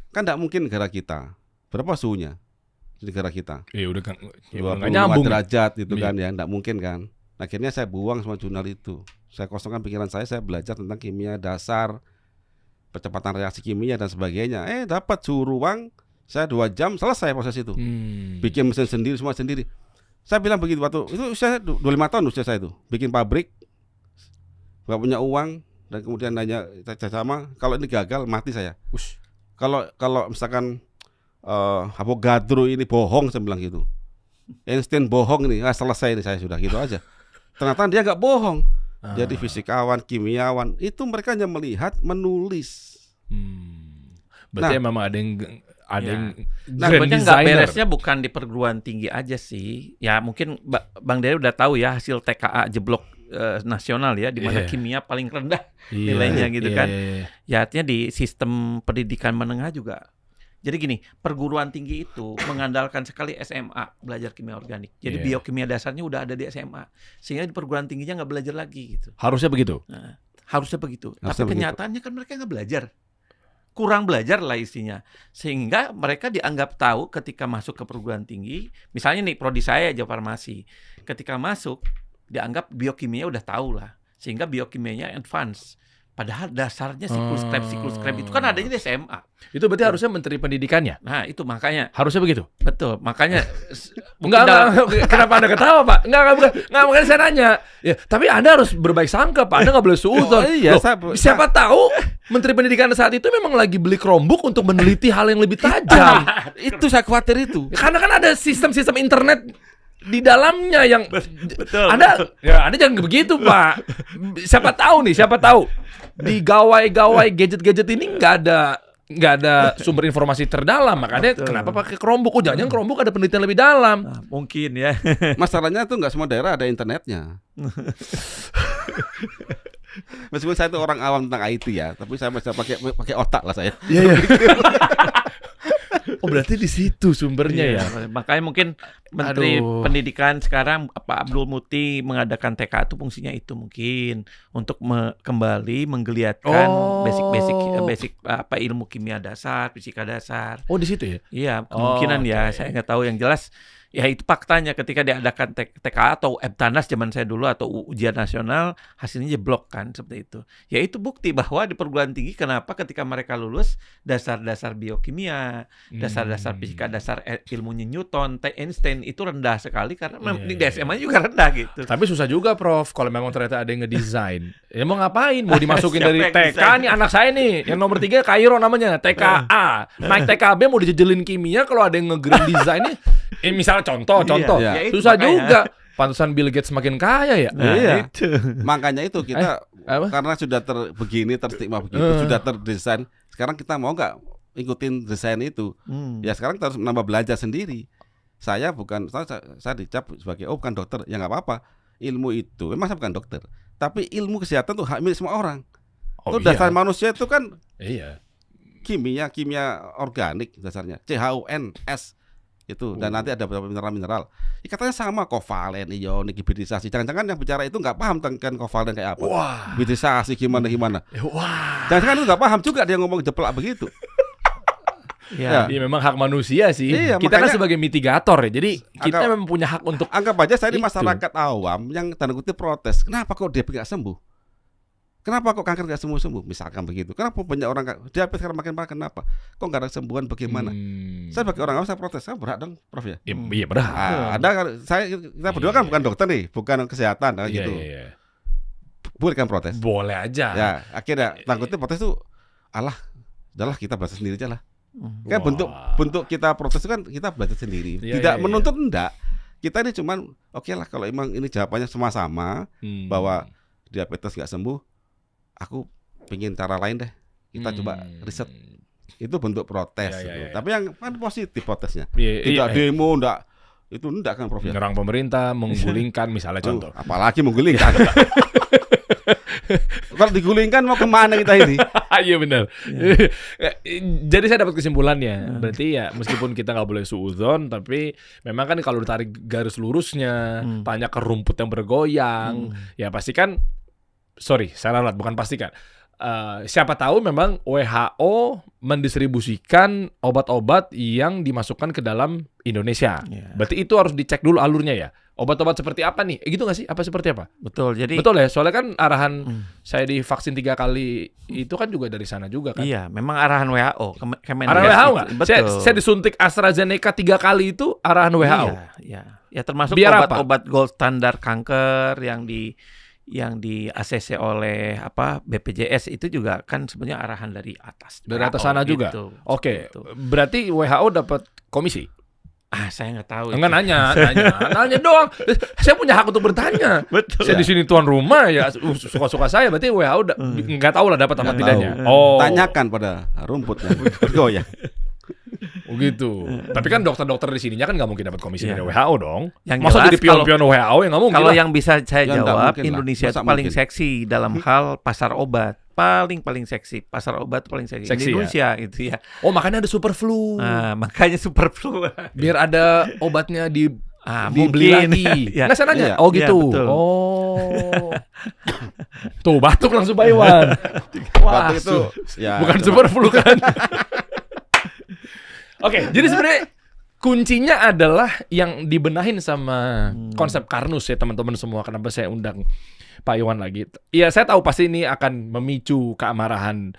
Speaker 2: Kan tidak mungkin negara kita. Berapa suhunya di negara kita?
Speaker 1: Iya udah kan
Speaker 2: 25 derajat itu kan ya, tidak mungkin kan. Akhirnya saya buang semua jurnal itu. Saya kosongkan pikiran saya belajar tentang kimia dasar, percepatan reaksi kimia dan sebagainya. Dapat suhu ruang, saya 2 jam selesai proses itu. Bikin mesin sendiri, semua sendiri. Saya bilang begitu waktu itu saya 25 tahun usia saya itu. Bikin pabrik, gak punya uang, dan kemudian nanya sama, kalau ini gagal mati saya. Kalau misalkan Avogadro ini bohong, saya bilang gitu. Einstein bohong ini, selesai ini saya sudah gitu aja. Ternyata dia nggak bohong. Jadi fisikawan, kimiawan itu mereka hanya melihat, menulis.
Speaker 1: Berarti memang ada yang ada yang
Speaker 3: Sebenarnya nggak beresnya bukan di perguruan tinggi aja sih. Ya mungkin Bang Dery udah tahu ya hasil TKA jeblok nasional ya, di mana kimia paling rendah nilainya gitu kan. Ya artinya di sistem pendidikan menengah juga. Jadi gini, perguruan tinggi itu mengandalkan sekali SMA, belajar kimia organik. Jadi biokimia dasarnya udah ada di SMA. Sehingga di perguruan tingginya nggak belajar lagi gitu.
Speaker 1: Harusnya begitu?
Speaker 3: Nah, harusnya begitu. Tapi kenyataannya kan mereka nggak belajar. Kurang belajar lah isinya. Sehingga mereka dianggap tahu ketika masuk ke perguruan tinggi. Misalnya nih, prodi saya aja farmasi. Ketika masuk, dianggap biokimia udah tahu lah. Sehingga biokimianya advance. Padahal dasarnya siklus Krebs itu kan adanya di SMA.
Speaker 1: Itu berarti harusnya Menteri Pendidikannya.
Speaker 3: Nah, itu makanya.
Speaker 1: Harusnya begitu.
Speaker 3: Betul, makanya.
Speaker 1: Enggak, kenapa Anda ketawa, Pak? Enggak, makanya saya nanya. Ya, tapi Anda harus berbaik sangka, Pak. Anda nggak boleh suudzon. Siapa tahu Menteri Pendidikan saat itu memang lagi beli Chromebook untuk meneliti hal yang lebih tajam.
Speaker 2: Itu saya khawatir itu.
Speaker 1: Karena kan ada sistem-sistem internet di dalamnya yang
Speaker 3: betul.
Speaker 1: Anda jangan begitu, Pak. Siapa tahu di gawai-gawai gadget-gadget ini nggak ada sumber informasi terdalam, makanya kenapa pakai Chromebook? Jangan-jangan Chromebook ada penelitian lebih dalam.
Speaker 3: Nah, mungkin ya.
Speaker 2: Masalahnya tuh nggak semua daerah ada internetnya. Meskipun saya tuh orang awam tentang IT ya, tapi saya bisa pakai otak lah saya.
Speaker 1: Iya. Oh, berarti di situ sumbernya ya.
Speaker 3: Makanya mungkin Menteri Pendidikan sekarang Pak Abdul Muti mengadakan TK itu fungsinya itu mungkin untuk kembali menggeliatkan basic apa ilmu kimia dasar, fisika dasar.
Speaker 1: Oh, di situ ya?
Speaker 3: Iya, kemungkinan ya. Saya nggak tahu, yang jelas ya itu faktanya ketika diadakan TKA atau EBTANAS zaman saya dulu atau ujian nasional, hasilnya jeblok kan seperti itu. Ya itu bukti bahwa di perguruan tinggi kenapa ketika mereka lulus dasar-dasar biokimia, dasar-dasar fisika, dasar ilmunya Newton, Einstein itu rendah sekali karena di SMA juga rendah gitu.
Speaker 1: Tapi susah juga, Prof, kalau memang ternyata ada yang ngedesain. Ya mau ngapain? Mau dimasukin dari TK nih anak saya nih, yang nomor 3 Kairo namanya, TKA. Naik TKB mau dijejelin kimia, kalau ada yang nge-green design nih, misalnya contoh,
Speaker 3: ya
Speaker 1: susah juga. Pantesan Bill Gates semakin kaya ya.
Speaker 2: Itu. Makanya itu kita karena sudah begitu, sudah terdesain. Sekarang kita mau nggak ikutin desain itu? Ya sekarang kita harus menambah belajar sendiri. Saya dicap sebagai bukan dokter, ya nggak apa-apa. Ilmu itu memang saya bukan dokter, tapi ilmu kesehatan tuh hak milik semua orang. Itu dasar manusia itu kan kimia organik dasarnya, CHUNS itu, dan nanti ada beberapa mineral. Katanya sama, kovalen, ionik, hibridisasi. Jangan-jangan yang bicara itu nggak paham tentang kovalen kayak apa, hibridisasi gimana. Jangan-jangan itu nggak paham juga dia ngomong jeplak begitu.
Speaker 1: Ya, memang hak manusia sih. Kita kan sebagai mitigator ya. Jadi kita memang punya hak untuk
Speaker 2: anggap aja saya ini masyarakat awam yang tanda kutip protes. Kenapa kok dia nggak sembuh? Kenapa kok kanker nggak sembuh? Misalkan begitu. Kenapa banyak orang diabetes sekarang makin parah? Kenapa? Kok nggak ada kesembuhan? Bagaimana? Saya sebagai orang awam saya protes. Saya berhak dong, Prof ya.
Speaker 1: Iya berhak.
Speaker 2: Kita berdua kan bukan dokter nih, bukan kesehatan gitu. Boleh kan protes?
Speaker 1: Boleh aja.
Speaker 2: Ya akhirnya tangkutnya protes tuh, udahlah kita bahas sendiri aja lah. Kan bentuk kita protes itu kan kita belajar sendiri. Tidak menuntut enggak. Kita ini cuman oke lah kalau emang ini jawabannya sama-sama bahwa diabetes nggak sembuh. Aku pengen cara lain deh. Kita coba riset. Itu bentuk protes. Tapi yang kan positif protesnya. Tidak demo, enggak kan, Prof ya.
Speaker 1: Menyerang pemerintah, menggulingkan misalnya contoh.
Speaker 2: Apalagi menggulingkan. Kalau digulingkan mau kemana kita ini?
Speaker 1: Iya benar. Jadi saya dapat kesimpulannya. Berarti ya meskipun kita nggak boleh suudzon, tapi memang kan kalau ditarik garis lurusnya, tanya ke rumput yang bergoyang, ya pasti kan. Sorry, saya ralat, bukan pastikan. Siapa tahu memang WHO mendistribusikan obat-obat yang dimasukkan ke dalam Indonesia. Berarti itu harus dicek dulu alurnya ya. Obat-obat seperti apa nih? Gitu nggak sih? Apa seperti apa?
Speaker 3: Betul. Jadi
Speaker 1: betul ya. Soalnya kan arahan saya divaksin 3 kali itu kan juga dari sana juga kan.
Speaker 3: Iya, memang arahan WHO.
Speaker 1: Arahan WHO nggak? Saya disuntik AstraZeneca 3 kali itu arahan WHO.
Speaker 3: Iya. Ya termasuk
Speaker 1: biar
Speaker 3: obat-obat gold standar kanker yang di ACC oleh BPJS itu juga kan sebenarnya arahan dari atas.
Speaker 1: Dari atas sana juga. Oke. Berarti WHO dapat komisi?
Speaker 3: Saya nggak tahu.
Speaker 1: Enggak nanya doang. Saya punya hak untuk bertanya.
Speaker 3: Betul.
Speaker 1: Saya di sini tuan rumah ya, suka-suka saya. Berarti WHO nggak tahu lah dapat apa tidaknya.
Speaker 2: Tanyakan pada rumput yang bergoyang.
Speaker 1: gitu. Tapi kan dokter-dokter di sininya kan nggak mungkin dapat komisi dari
Speaker 3: Iya.
Speaker 1: WHO dong.
Speaker 3: Yang
Speaker 1: Masa
Speaker 3: jelas
Speaker 1: jadi pion-pion WHO yang nggak mungkin
Speaker 3: Kalau
Speaker 1: lah.
Speaker 3: yang bisa saya
Speaker 2: Ya, nggak
Speaker 3: jawab,
Speaker 2: mungkin lah.
Speaker 3: Indonesia
Speaker 2: Masa
Speaker 3: itu paling
Speaker 2: mungkin?
Speaker 3: seksi dalam hal pasar obat. Paling seksi. Pasar obat paling seksi.
Speaker 1: Seksi,
Speaker 3: Indonesia gitu ya.
Speaker 1: Oh, makanya ada super flu.
Speaker 3: Nah, makanya super flu.
Speaker 1: Biar ada obatnya dibeli
Speaker 3: mungkin.
Speaker 1: lagi.
Speaker 3: Ya.
Speaker 1: Nggak saya nanya.
Speaker 2: Iya.
Speaker 1: Oh
Speaker 3: Iya,
Speaker 1: gitu.
Speaker 3: betul.
Speaker 1: Oh. Tuh batuk langsung Pak Iwan. Wah,
Speaker 2: Batuk itu ya
Speaker 1: bukan super flu kan? Oke, jadi sebenarnya kuncinya adalah yang dibenahin sama konsep Karnus ya teman-teman semua. Kenapa saya undang Pak Iwan lagi? Iya, saya tahu pasti ini akan memicu keamarahan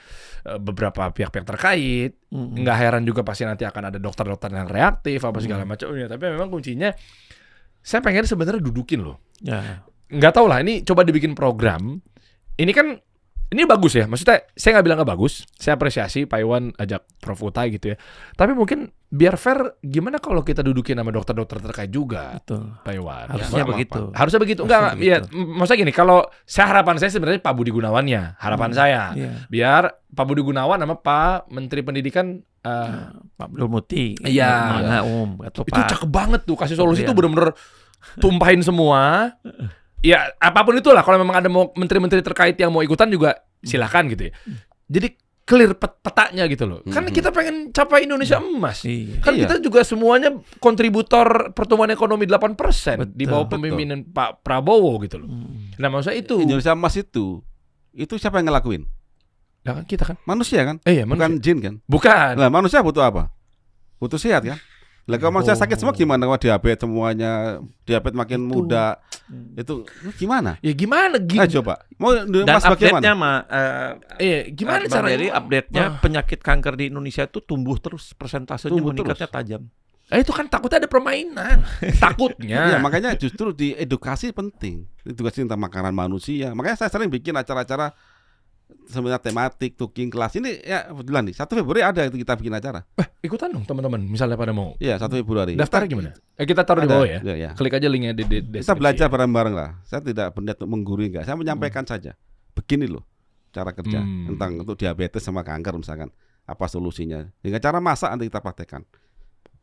Speaker 1: beberapa pihak-pihak terkait. Nggak heran juga pasti nanti akan ada dokter-dokter yang reaktif apa segala macamnya. Tapi memang kuncinya saya pengen sebenarnya dudukin loh.
Speaker 3: Ya.
Speaker 1: Nggak tahu lah, ini coba dibikin program. Ini kan ini bagus ya, maksudnya saya nggak bilang nggak bagus. Saya apresiasi Pak Iwan ajak Prof. Utai gitu ya. Tapi mungkin biar fair, gimana kalau kita dudukin sama dokter-dokter terkait juga,
Speaker 3: Betul.
Speaker 1: Pak Iwan?
Speaker 3: Harusnya
Speaker 2: apa-apa.
Speaker 3: begitu.
Speaker 1: Harusnya begitu. Enggak,
Speaker 3: Harusnya
Speaker 1: ya, maksudnya gini, kalau harapan saya sebenarnya Pak Budi Gunawannya, harapan saya.
Speaker 3: Iya.
Speaker 1: Biar Pak Budi Gunawan sama Pak Menteri Pendidikan
Speaker 3: Pak Abdul Muti.
Speaker 1: Iya.
Speaker 3: Mana atau
Speaker 1: itu
Speaker 3: Pak
Speaker 1: cakep banget tuh, kasih solusi
Speaker 3: Iya.
Speaker 1: tuh bener-bener tumpahin semua. Ya apapun itulah, kalau memang ada mau menteri-menteri terkait yang mau ikutan juga silakan gitu ya. Jadi clear petanya gitu loh. Kan kita pengen capai Indonesia emas.
Speaker 3: Iya.
Speaker 1: Kan
Speaker 2: Iya.
Speaker 1: kita juga semuanya kontributor pertumbuhan ekonomi 8% di bawah
Speaker 3: Betul.
Speaker 1: pemimpinan Pak Prabowo gitu loh. Nah, maksudnya itu.
Speaker 2: Indonesia Emas itu siapa yang ngelakuin?
Speaker 1: Nah, kan kita kan.
Speaker 2: Manusia kan?
Speaker 1: Iya,
Speaker 2: Bukan
Speaker 1: manusia.
Speaker 2: jin kan?
Speaker 1: Bukan.
Speaker 2: Lah manusia butuh apa? Butuh sehat kan? Lah kalau manusia sakit semua gimana? Kalau diabetes semuanya, diabetes makin muda, itu gimana?
Speaker 1: Ya gimana?
Speaker 2: Ayo coba. Mau
Speaker 3: Dan
Speaker 2: Mas
Speaker 3: update-nya
Speaker 2: bagaimana?
Speaker 1: Gimana
Speaker 3: Bang
Speaker 1: caranya?
Speaker 3: Dery, update-nya penyakit kanker di Indonesia itu tumbuh terus, persentasenya
Speaker 2: Tumbuh
Speaker 3: meningkatnya tajam.
Speaker 1: Itu kan takutnya ada permainan. Takutnya.
Speaker 2: Iya, makanya justru di edukasi penting. Edukasi tentang makanan manusia. Makanya saya sering bikin acara-acara seminar tematik, cooking kelas. Ini ya kebetulan nih 1 Februari ada itu kita bikin acara.
Speaker 1: Ikutan dong teman-teman, misalnya pada mau.
Speaker 2: Iya, 1 Februari.
Speaker 1: Daftarnya gimana? Kita taruh di
Speaker 2: Ada,
Speaker 1: bawah ya.
Speaker 2: ya.
Speaker 1: Klik aja linknya di
Speaker 2: Kita
Speaker 1: deskripsi.
Speaker 2: belajar bareng-bareng lah. Saya tidak berniat untuk menggurui enggak. Saya menyampaikan saja. Begini loh cara kerja tentang untuk diabetes sama kanker misalkan. Apa solusinya? Dengan cara masak nanti kita praktekkan.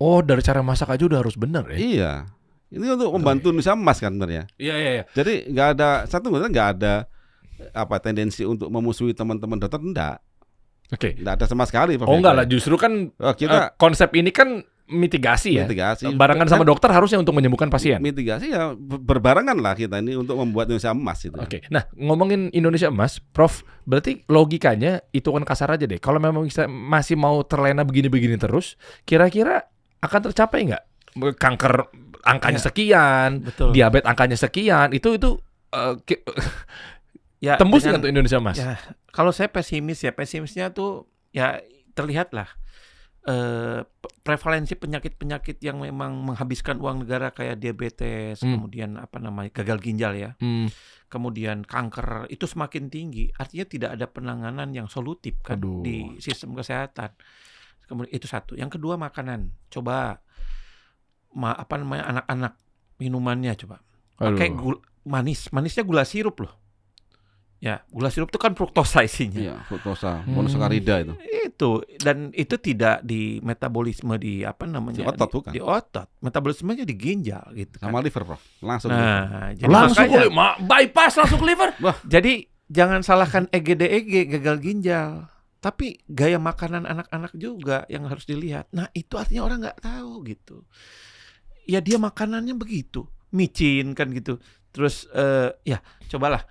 Speaker 1: Oh, dari cara masak aja udah harus benar ya?
Speaker 2: Iya. Ini untuk membantu Indonesia emas kan sebenarnya.
Speaker 1: Iya.
Speaker 2: Jadi nggak ada nggak ada tendensi untuk memusuhi teman-teman dokter, enggak ada sama sekali.
Speaker 1: Oh enggak lah, justru kan
Speaker 2: kita
Speaker 1: konsep ini kan mitigasi ya.
Speaker 2: mitigasi
Speaker 1: Barengan sama dokter harusnya untuk menyembuhkan pasien.
Speaker 2: mitigasi ya berbarengan lah kita ini untuk membuat Indonesia emas itu.
Speaker 1: Oke. Nah, ngomongin Indonesia emas, Prof, berarti logikanya itu kan kasar aja deh. Kalau memang masih mau terlena begini-begini terus, kira-kira akan tercapai nggak? Kanker angkanya sekian,
Speaker 3: Betul.
Speaker 1: diabetes angkanya sekian, itu
Speaker 3: Ya,
Speaker 1: tembus
Speaker 3: dengan-
Speaker 1: nggak tuh Indonesia emas?
Speaker 3: Ya, kalau saya pesimisnya tuh ya terlihat lah prevalensi penyakit-penyakit yang memang menghabiskan uang negara kayak diabetes, kemudian gagal ginjal ya, kemudian kanker itu semakin tinggi. Artinya tidak ada penanganan yang solutif kan di sistem kesehatan. Kemudian itu satu. Yang kedua makanan. Coba anak-anak minumannya coba pakai manisnya gula sirup loh. Ya, gula sirup itu kan fruktosa isinya.
Speaker 2: Iya, fruktosa, monosakarida itu.
Speaker 3: Itu dan itu tidak di metabolisme di
Speaker 2: Di otot bukan?
Speaker 3: Di otot. Metabolismenya di ginjal gitu kan.
Speaker 2: Sama liver, Prof. Langsung.
Speaker 3: Jadi
Speaker 1: Langsung
Speaker 3: makanya,
Speaker 1: bypass langsung ke liver.
Speaker 3: jadi jangan salahkan EGD gagal ginjal. Tapi gaya makanan anak-anak juga yang harus dilihat. Nah, itu artinya orang nggak tahu gitu. Ya dia makanannya begitu, micin kan gitu. Terus ya cobalah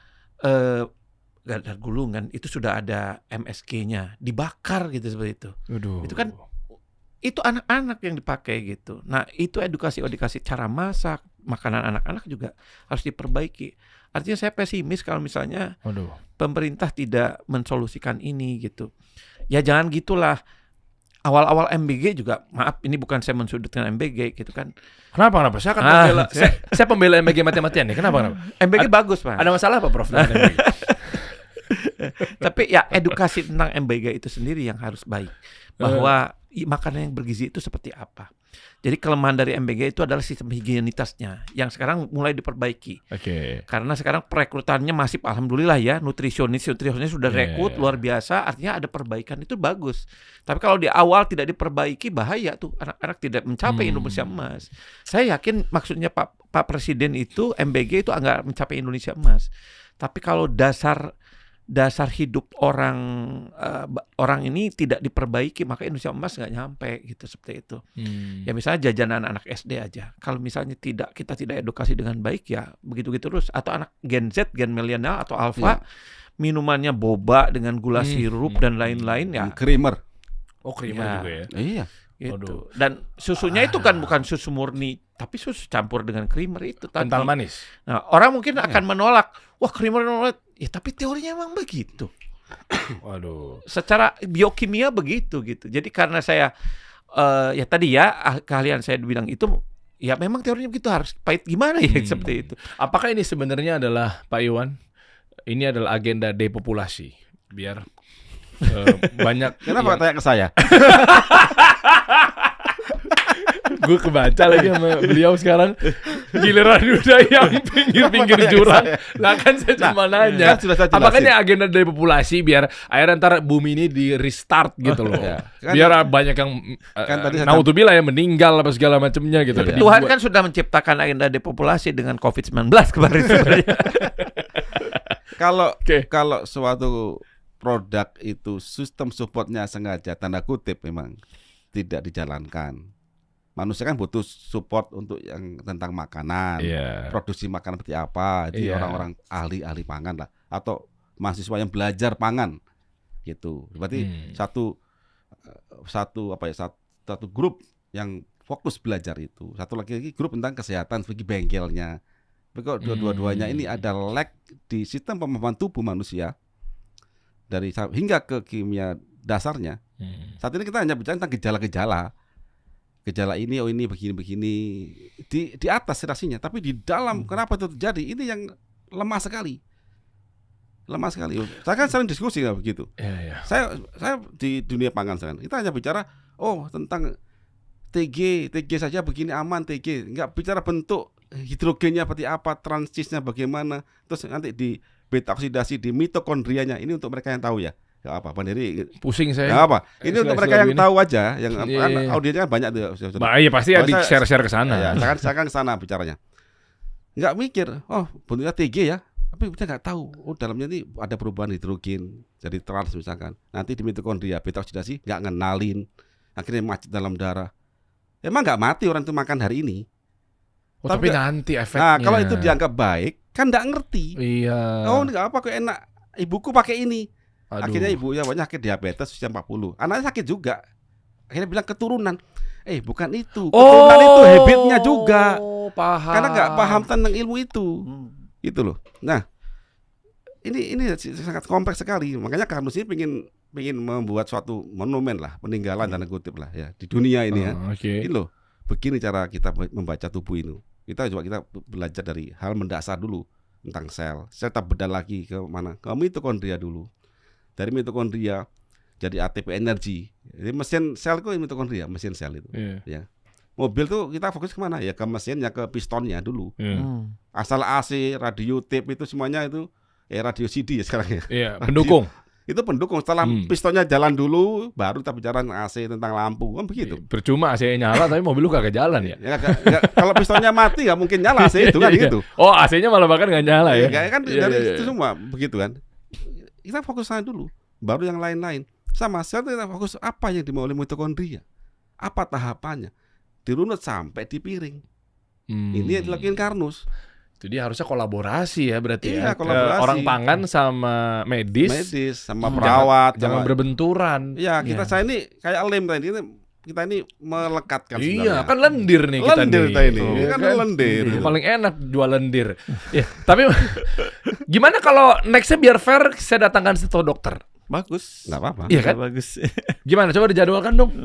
Speaker 3: gadar gulungan itu sudah ada MSG-nya, dibakar gitu seperti itu. Itu kan itu anak-anak yang dipakai gitu. Nah, itu edukasi cara masak, makanan anak-anak juga harus diperbaiki. Artinya saya pesimis kalau misalnya pemerintah tidak mensolusikan ini gitu. Ya jangan gitulah. Awal-awal MBG juga, maaf ini bukan saya mensudutkan MBG gitu kan.
Speaker 1: Kenapa? Saya akan pembela. Saya pembela MBG mati-matian nih. Kenapa?
Speaker 3: MBG bagus, Pak.
Speaker 1: Ada masalah apa, Prof? dengan MBG?
Speaker 3: Tapi ya edukasi tentang MBG itu sendiri yang harus baik. Bahwa makanan yang bergizi itu seperti apa. Jadi kelemahan dari MBG itu adalah sistem higienitasnya yang sekarang mulai diperbaiki. Karena sekarang perekrutannya masih alhamdulillah ya, nutrisionisnya sudah rekrut luar biasa, artinya ada perbaikan, itu bagus. Tapi kalau di awal tidak diperbaiki bahaya tuh, anak-anak tidak mencapai Indonesia Emas. Saya yakin maksudnya Pak Presiden itu MBG itu enggak mencapai Indonesia Emas. Tapi kalau dasar hidup orang ini tidak diperbaiki, maka Indonesia Emas nggak nyampe gitu, seperti itu. Ya misalnya jajanan anak SD aja, kalau misalnya kita tidak edukasi dengan baik ya begitu-gitu terus. Atau anak Gen Z, Gen milenial atau Alpha, minumannya boba dengan gula sirup dan lain-lain ya.
Speaker 2: Creamer.
Speaker 1: Creamer juga ya.
Speaker 2: Iya.
Speaker 3: Gitu. Dan susunya itu kan bukan susu murni, tapi susu campur dengan creamer itu tadi.
Speaker 1: Kental manis.
Speaker 3: Nah, orang mungkin akan menolak, wah creamer, ya tapi teorinya emang begitu.
Speaker 1: Waduh.
Speaker 3: Secara biokimia begitu gitu. Jadi karena saya ya tadi ya keahlian saya bilang itu, ya memang teorinya begitu, harus pahit gimana ya seperti itu.
Speaker 1: Apakah ini sebenarnya adalah Pak Iwan? Ini adalah agenda depopulasi biar banyak.
Speaker 2: Kenapa tanya ke saya?
Speaker 1: Gue kebaca lagi sama beliau sekarang, giliran udah yang pinggir-pinggir jurang. Lah kan saya cuma nanya, apakah ini agenda depopulasi biar akhirnya ntar bumi ini di restart gitu loh. Biar banyak yang naudzubillah ya meninggal apa segala macamnya gitu.
Speaker 3: Tuhan kan sudah menciptakan agenda depopulasi dengan COVID-19 kemarin sebenarnya.
Speaker 2: Kalau suatu produk itu sistem supportnya sengaja tanda kutip memang tidak dijalankan. Manusia kan butuh support untuk yang tentang makanan, produksi makanan seperti apa, jadi orang-orang ahli pangan lah, atau mahasiswa yang belajar pangan, gitu. Berarti satu grup yang fokus belajar itu, satu lagi grup tentang kesehatan bagi bengkelnya. Begitu dua-duanya ini ada lag di sistem pemahaman tubuh manusia dari hingga ke kimia dasarnya. Saat ini kita hanya bicara tentang gejala ini, ini begini di atas relasinya, tapi di dalam kenapa itu terjadi, ini yang lemah sekali. Saya kan sering diskusi nggak begitu. Saya di dunia pangan sekarang kita hanya bicara tentang TG saja begini aman, TG nggak bicara bentuk hidrogennya seperti apa, transisnya bagaimana, terus nanti di beta oksidasi di mitokondrianya. Ini untuk mereka yang tahu ya. Gak apa, Pandiri
Speaker 1: pusing saya.
Speaker 2: Gak apa. Ini untuk mereka yang tahu aja, yang audiensnya kan banyak tuh.
Speaker 1: Iya pasti ya di share ke sana.
Speaker 2: Ya, saya kan ke sana bicaranya. Nggak mikir, bentuknya TG ya, tapi kita nggak tahu. Dalamnya ini ada perubahan hidrogen jadi trans misalkan. Nanti di mitokondria beta oksidasi nggak ngenalin, akhirnya macet dalam darah. Emang nggak mati orang itu makan hari ini.
Speaker 1: Tapi nanti efeknya.
Speaker 2: Nah, kalau itu dianggap baik, kan nggak ngerti.
Speaker 1: Iya.
Speaker 2: Nggak apa, kok enak. Ibuku pakai ini.
Speaker 1: Aduh.
Speaker 2: Akhirnya ibunya banyak sakit diabetes usia 40. Anaknya sakit juga. Akhirnya bilang keturunan. Bukan itu. Keturunan itu habitnya juga.
Speaker 1: Paham.
Speaker 2: Karena nggak paham tentang ilmu itu. Gitu loh. Nah, ini sangat kompleks sekali. Makanya Karnus ini pengen membuat suatu monumen lah, peninggalan tanda kutip lah ya di dunia ini ya. Ini loh. Begini cara kita membaca tubuh ini. Kita belajar dari hal mendasar dulu tentang sel. Sel tak bedah lagi ke mana? Ke mitokondria dulu. Dari mitokondria jadi ATP energi. Jadi mesin sel itu mitokondria, mesin sel itu. Ya. Mobil tuh kita fokus kemana? Ya ke mesinnya, ke pistonnya dulu. Asal AC, radio tape itu semuanya itu radio CD ya sekarang ya.
Speaker 1: Iya, pendukung.
Speaker 2: Itu pendukung. Setelah pistonnya jalan dulu, baru kita bicara AC tentang lampu, kan begitu.
Speaker 1: Percuma AC-nya nyala, tapi mobil lu kagak jalan ya.
Speaker 2: Kalau pistonnya mati nggak mungkin nyala AC itu kan gitu.
Speaker 1: AC-nya malah bahkan nggak nyala ya.
Speaker 2: Kan dari itu semua begitu kan. Kita fokus sana dulu, baru yang lain-lain. Sama sel kita fokus apa yang dimau oleh mitokondria, apa tahapannya, dirunut sampai di piring. Ini yang dilakukan Karnus.
Speaker 1: Jadi harusnya kolaborasi ya berarti ya.
Speaker 2: Kolaborasi.
Speaker 1: Orang pangan sama medis
Speaker 2: sama perawat.
Speaker 1: Jangan berbenturan.
Speaker 2: Ya saya ini kayak lem tadi. Kita ini melekatkan sebenarnya.
Speaker 1: Kan lendir nih kita
Speaker 2: lendir
Speaker 1: nih.
Speaker 2: Ini kan lendir.
Speaker 1: Paling enak jual lendir. Ya, tapi gimana kalau nextnya biar fair saya datangkan satu dokter?
Speaker 3: Bagus.
Speaker 2: Nggak apa-apa.
Speaker 1: Iya kan?
Speaker 3: Bagus.
Speaker 1: Gimana? Coba dijadwalkan dong.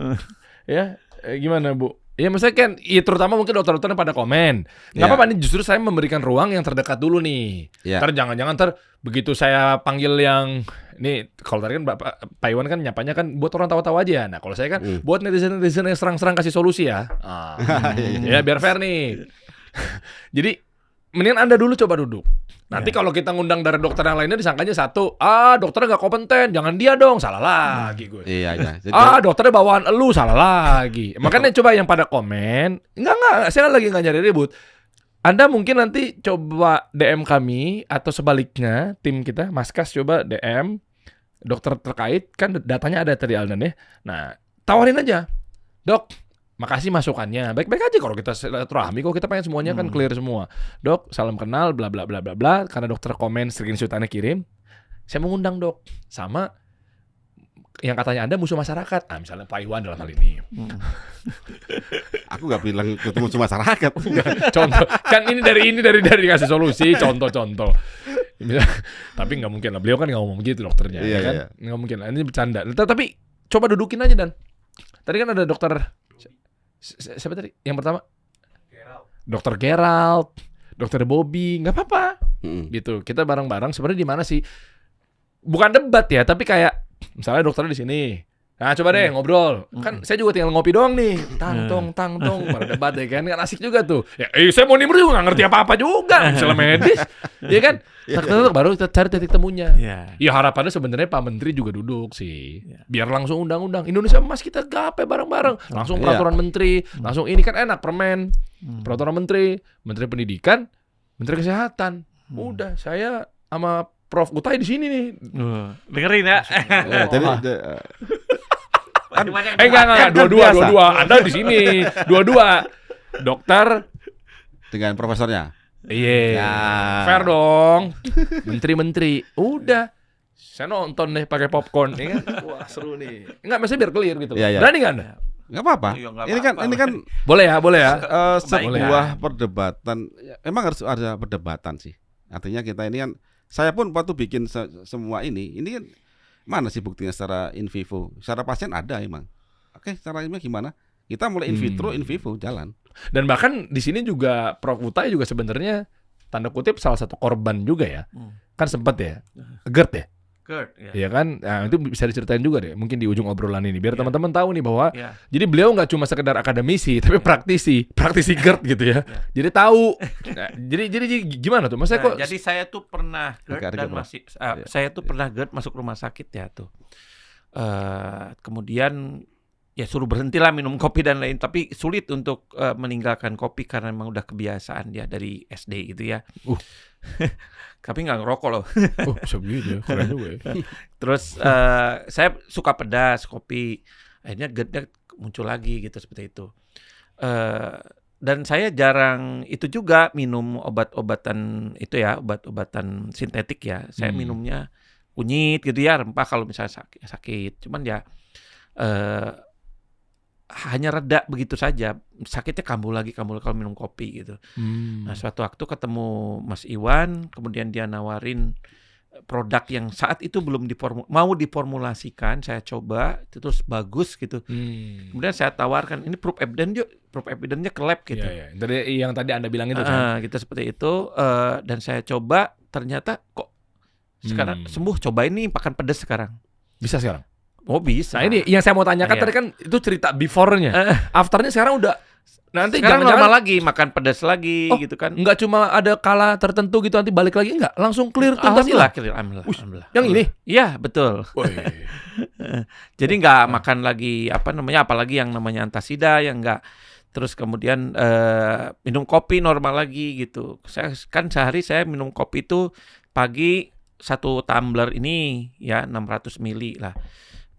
Speaker 1: Ya, gimana Bu? Iya, maksudnya kan, ya terutama mungkin dokter-dokter yang pada komen. Nggak apa-apa nih, justru saya memberikan ruang yang terdekat dulu nih. Ntar jangan-jangan begitu saya panggil yang, ini kalau tadi kan Pak Iwan kan nyapanya kan buat orang tawa-tawa aja. Nah kalau saya kan buat netizen-netizen yang serang-serang kasih solusi ya. Ya biar fair nih. Jadi mendingan Anda dulu coba duduk. Nanti kalau kita ngundang dari dokter yang lainnya disangkanya satu, dokternya nggak kompeten, jangan dia dong, salah lagi gue.
Speaker 2: Iya. Jadi,
Speaker 1: dokternya bawaan elu, salah lagi. Makanya coba yang pada komen, enggak, saya lagi nggak nyari ribut. Anda mungkin nanti coba DM kami atau sebaliknya tim kita, Maskas coba DM dokter terkait, kan datanya ada tadi Aldan ya. Nah, tawarin aja, Dok. Makasih masukannya. Baik-baik aja kalau kita silaturahmi, kok kita pengen semuanya kan clear semua. Dok, salam kenal, bla bla bla bla bla. Karena dokter komen, screenshot-nya kirim. Saya mau ngundang Dok sama yang katanya Anda musuh masyarakat. Misalnya Pak Iwan dalam hal ini.
Speaker 2: Aku nggak bilang ketemu musuh masyarakat.
Speaker 1: Contoh, kan ini dari kasih solusi, contoh. Tapi nggak mungkin lah. Beliau kan nggak ngomong begitu dokternya, ya kan? Nggak mungkin lah. Ini bercanda. Tapi coba dudukin aja Dan. Tadi kan ada dokter. Siapa tadi? Yang pertama? Dokter Gerald, Dokter Bobby, nggak apa-apa. Gitu. Kita bareng-bareng. Sebenarnya di mana sih? Bukan debat ya, tapi kayak misalnya dokternya di sini. Nah, coba deh ngobrol. Kan saya juga tinggal ngopi doang nih. Tang tong, pada debat deh kan. Kan asik juga tuh. Ya, saya mau nimbrung juga nggak ngerti apa-apa juga. Misalnya medis, ya kan? Baru kita cari titik temunya. Ya harapannya sebenarnya Pak Menteri juga duduk sih. Biar langsung undang-undang. Indonesia Emas kita gape bareng-bareng. Langsung peraturan menteri. Langsung ini kan enak permen. Peraturan menteri, Menteri Pendidikan, Menteri Kesehatan. Udah, saya sama Prof Utai di sini nih.
Speaker 3: Dengerin ya.
Speaker 1: Enggak, dua-dua. Anda di sini, dua-dua. Dokter
Speaker 2: dengan profesornya.
Speaker 1: Iya. Fair dong. Menteri-menteri. Udah. Saya nonton deh pakai popcorn, ya kan? Wah, seru nih. Enggak, maksudnya biar clear gitu. Berani enggak Anda?
Speaker 2: Enggak apa-apa. Ini kan
Speaker 1: boleh ya.
Speaker 2: Sebuah perdebatan. Emang harus ada perdebatan sih. Artinya kita ini kan, saya pun waktu bikin semua ini kan mana sih buktinya secara in vivo? Secara pasien ada emang. Oke, secara ilmiah gimana? Kita mulai in vitro, in vivo jalan. Dan bahkan di sini juga Prof Utai juga sebenarnya tanda kutip salah satu korban juga ya. Kan sempat ya. GERD ya?
Speaker 3: GERD, ya.
Speaker 1: Iya kan? Nah, itu bisa diceritain juga deh, mungkin di ujung obrolan ini biar teman-teman tahu nih bahwa jadi beliau nggak cuma sekedar akademisi, tapi praktisi GERD gitu ya. Jadi tahu. Nah, jadi gimana tuh? Maksudnya kok?
Speaker 3: Jadi saya tuh pernah GERD dan saya tuh pernah GERD masuk rumah sakit ya tuh. Kemudian ya suruh berhentilah minum kopi dan lain, tapi sulit untuk meninggalkan kopi karena memang udah kebiasaan dia dari SD gitu ya. Tapi nggak ngerokok loh.
Speaker 1: Bisa begitu ya, keren juga ya.
Speaker 3: Terus saya suka pedas kopi, akhirnya GERD-nya muncul lagi gitu seperti itu. Dan saya jarang itu juga minum obat-obatan itu ya, obat-obatan sintetik ya. Saya minumnya kunyit gitu ya, rempah kalau misalnya sakit. Cuman ya hanya reda begitu saja, sakitnya kambuh lagi kalau minum kopi gitu. Nah, suatu waktu ketemu Mas Iwan, kemudian dia nawarin produk yang saat itu belum mau diformulasikan, saya coba, itu terus bagus gitu. Kemudian saya tawarkan, ini proof evidence-nya ke lab gitu.
Speaker 1: Iya. Dari yang tadi Anda bilang itu kan?
Speaker 3: Gitu seperti itu, dan saya coba, ternyata kok sekarang sembuh, cobain nih makan pedas sekarang.
Speaker 1: Bisa sekarang?
Speaker 3: Oh bisa.
Speaker 1: Nah ini yang saya mau tanyakan tadi kan itu cerita before-nya. After-nya sekarang udah nanti
Speaker 3: sekarang normal lagi, makan pedas lagi gitu kan.
Speaker 1: Enggak cuma ada kala tertentu gitu nanti balik lagi, enggak, langsung clear tuntas.
Speaker 3: Alhamdulillah.
Speaker 1: Yang ini?
Speaker 3: Iya, betul. Jadi enggak makan lagi apalagi yang namanya antasida yang enggak. Terus kemudian minum kopi normal lagi gitu. Saya kan sehari saya minum kopi itu pagi 1 tumbler ini ya 600 ml lah.